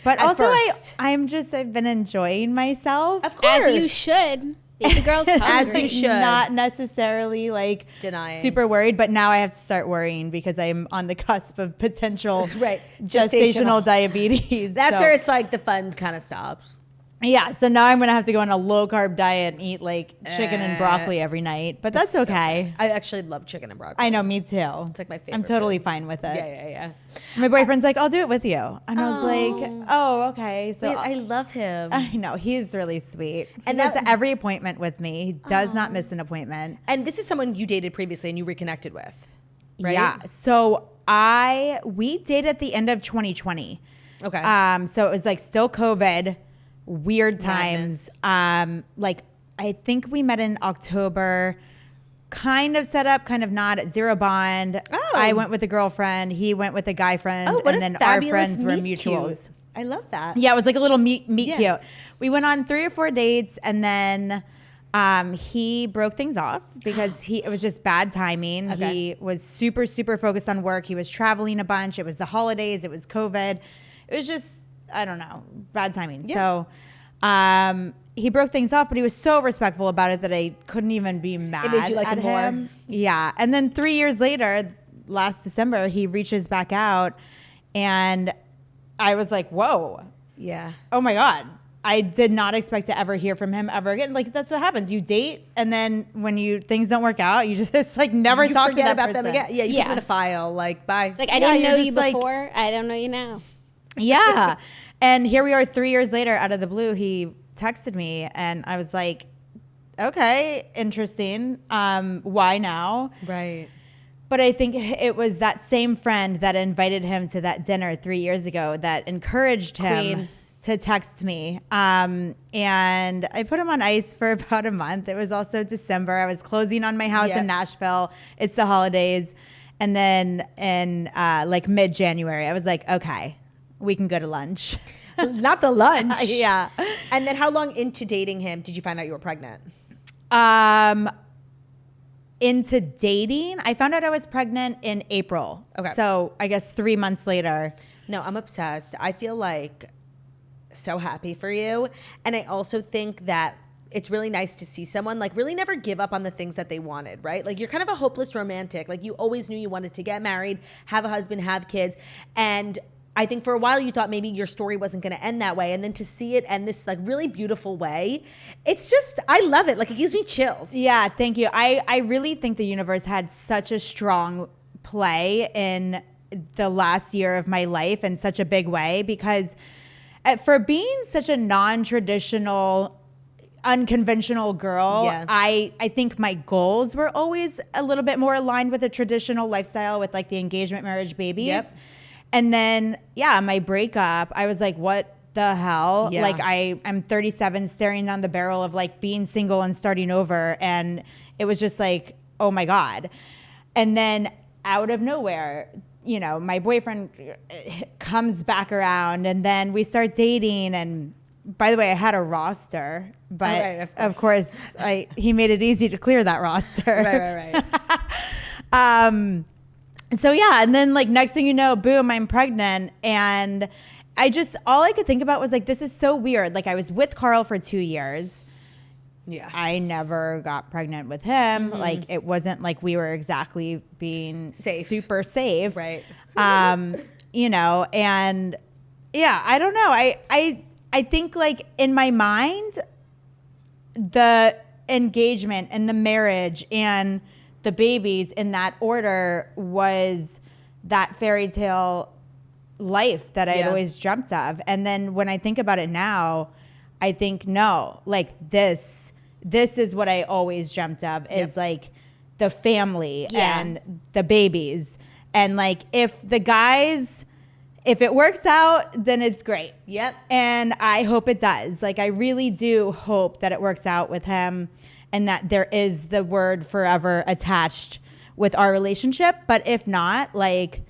But At also first. I've been enjoying myself. Of course. As you should. Baby girl's hungry. As you should. Not necessarily like Denying. super worried, but now I have to start worrying because I'm on the cusp of potential Right. gestational diabetes. That's So- where it's like the fun kind of stops. Yeah, so now I'm gonna have to go on a low carb diet and eat like chicken and broccoli every night, but that's okay. I actually love chicken and broccoli. I know, me too. It's like my favorite. I'm totally food. fine with it. Yeah. My boyfriend's like, I'll do it with you, and I was like, oh, okay. So Wait, I love him. I know he's really sweet, And he goes that- to every appointment with me. He does not miss an appointment. And this is someone you dated previously and you reconnected with, right? Yeah. So we dated at the end of 2020. Okay. So it was like still COVID, weird times. Like I think we met in October, kind of set up, kind of not at Zero Bond. Oh. I went with a girlfriend, he went with a guy friend, Oh, what and a then our fabulous friends were meet mutuals. cute. I love that. Yeah, it was like a little meet Yeah. cute. We went on 3 or 4 dates, and then he broke things off because it was just bad timing. Okay. He was super, super focused on work. He was traveling a bunch. It was the holidays. It was COVID. It was just, I don't know, bad timing. Yeah. So he broke things off, but he was so respectful about it that I couldn't even be mad made you like at him more? him. Yeah. And then 3 years later, last December, he reaches back out, and I was like, whoa. Yeah. Oh my God. I did not expect to ever hear from him ever again. Like, that's what happens. You date, and then when things don't work out, you just like never You talk to forget that about person. them again. Yeah, you Yeah. put them in a file. Like, bye. Like I Yeah, didn't you're know just you like- before. I don't know you now. Yeah. And here we are 3 years later, out of the blue, he texted me, and I was like, okay, interesting. Why now? Right. But I think it was that same friend that invited him to that dinner 3 years ago that encouraged him Queen. to text me. And I put him on ice for about a month. It was also December. I was closing on my house Yep. in Nashville. It's the holidays. And then in like mid-January, I was like, okay, we can go to lunch. Not the lunch. Yeah. And then how long into dating him did you find out you were pregnant? Into dating, I found out I was pregnant in April. Okay. So I guess 3 months later. No, I'm obsessed. I feel like so happy for you. And I also think that it's really nice to see someone like really never give up on the things that they wanted, right? Like you're kind of a hopeless romantic. Like you always knew you wanted to get married, have a husband, have kids. And I think for a while you thought maybe your story wasn't going to end that way. And then to see it end this like really beautiful way, it's just, I love it. Like it gives me chills. Yeah, thank you. I really think the universe had such a strong play in the last year of my life in such a big way, because for being such a non-traditional, unconventional girl, Yeah. I think my goals were always a little bit more aligned with a traditional lifestyle with like the engagement, marriage, babies. Yep. And then, yeah, my breakup, I was like, what the hell? Yeah. Like I'm 37 staring down the barrel of like being single and starting over. And it was just like, oh my God. And then out of nowhere, you know, my boyfriend comes back around, and then we start dating. And by the way, I had a roster, but right, of course he made it easy to clear that roster. Right. So yeah, and then like next thing you know, boom, I'm pregnant. And all I could think about was like, this is so weird. Like I was with Carl for 2 years. Yeah. I never got pregnant with him. Like it wasn't like we were exactly being Safe. super safe. Right. You know, and yeah, I don't know. I think like in my mind, the engagement and the marriage and the babies in that order was that fairy tale life that I'd Yeah. always dreamt of. And then when I think about it now, I think, no, like this is what I always dreamt of, is like the family Yeah. and the babies. And like if it works out, then it's great. Yep. And I hope it does. Like I really do hope that it works out with him. and that there is the word forever attached with our relationship. But if not, like,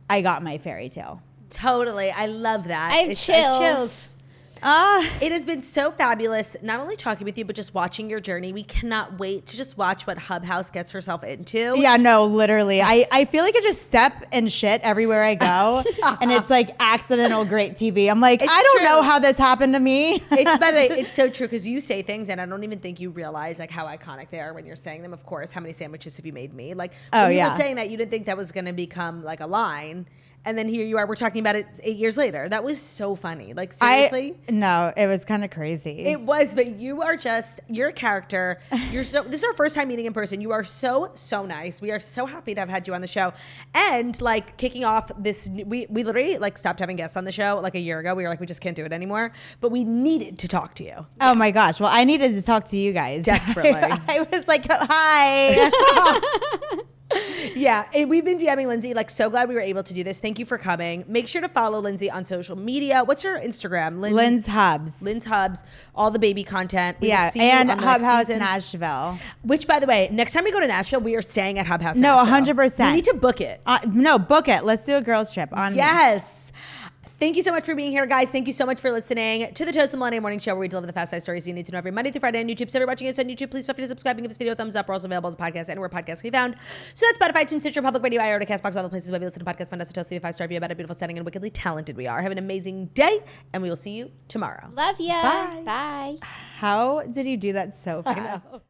I got my fairy tale. Totally. I love that. I have chills. It has been so fabulous, not only talking with you, but just watching your journey. We cannot wait to just watch what Hub gets herself into. Yeah, no, literally. I feel like I just step in shit everywhere I go. And it's like accidental great TV. I'm like, I don't know how this happened to me. By the way, it's so true because you say things and I don't even think you realize like how iconic they are when you're saying them. Of course, how many sandwiches have you made me? Like when you were saying that, you didn't think that was going to become like a line. And then here you are, we're talking about it 8 years later. That was so funny. Like, seriously? No, it was kind of crazy. It was, but you're a character. This is our first time meeting in person. You are so nice. We are so happy to have had you on the show. And like kicking off this, we literally like stopped having guests on the show like a year ago. We were like, we just can't do it anymore. But we needed to talk to you. Oh my gosh. Well, I needed to talk to you guys. Desperately. I was like, hi. Yeah, we've been DMing Lindsay. Like, so glad we were able to do this. Thank you for coming. Make sure to follow Lindsay on social media. What's your Instagram? Lynn's Hubs. Lynn's Hubs. All the baby content. And Hub House Nashville. Which, by the way, next time we go to Nashville, we are staying at Hub House. No, Nashville. 100%. We need to book it. No, book it. Let's do a girls trip on me. Yes. Thank you so much for being here, guys. Thank you so much for listening to the Toast the Millennium Morning Show, where we deliver the fast 5 stories you need to know every Monday through Friday on YouTube. So if you're watching us on YouTube, please feel free to subscribe and give this video a thumbs up. We're also available as a podcast anywhere podcasts can be found. So that's Spotify, iTunes, Stitcher, Public Radio, iHeart, Castbox, all the places where you listen to podcasts. Find us at Toast, leave a 5-star review about how beautiful, stunning, and wickedly talented we are. Have an amazing day, and we will see you tomorrow. Love ya. Bye. Bye. How did you do that so fast? I know.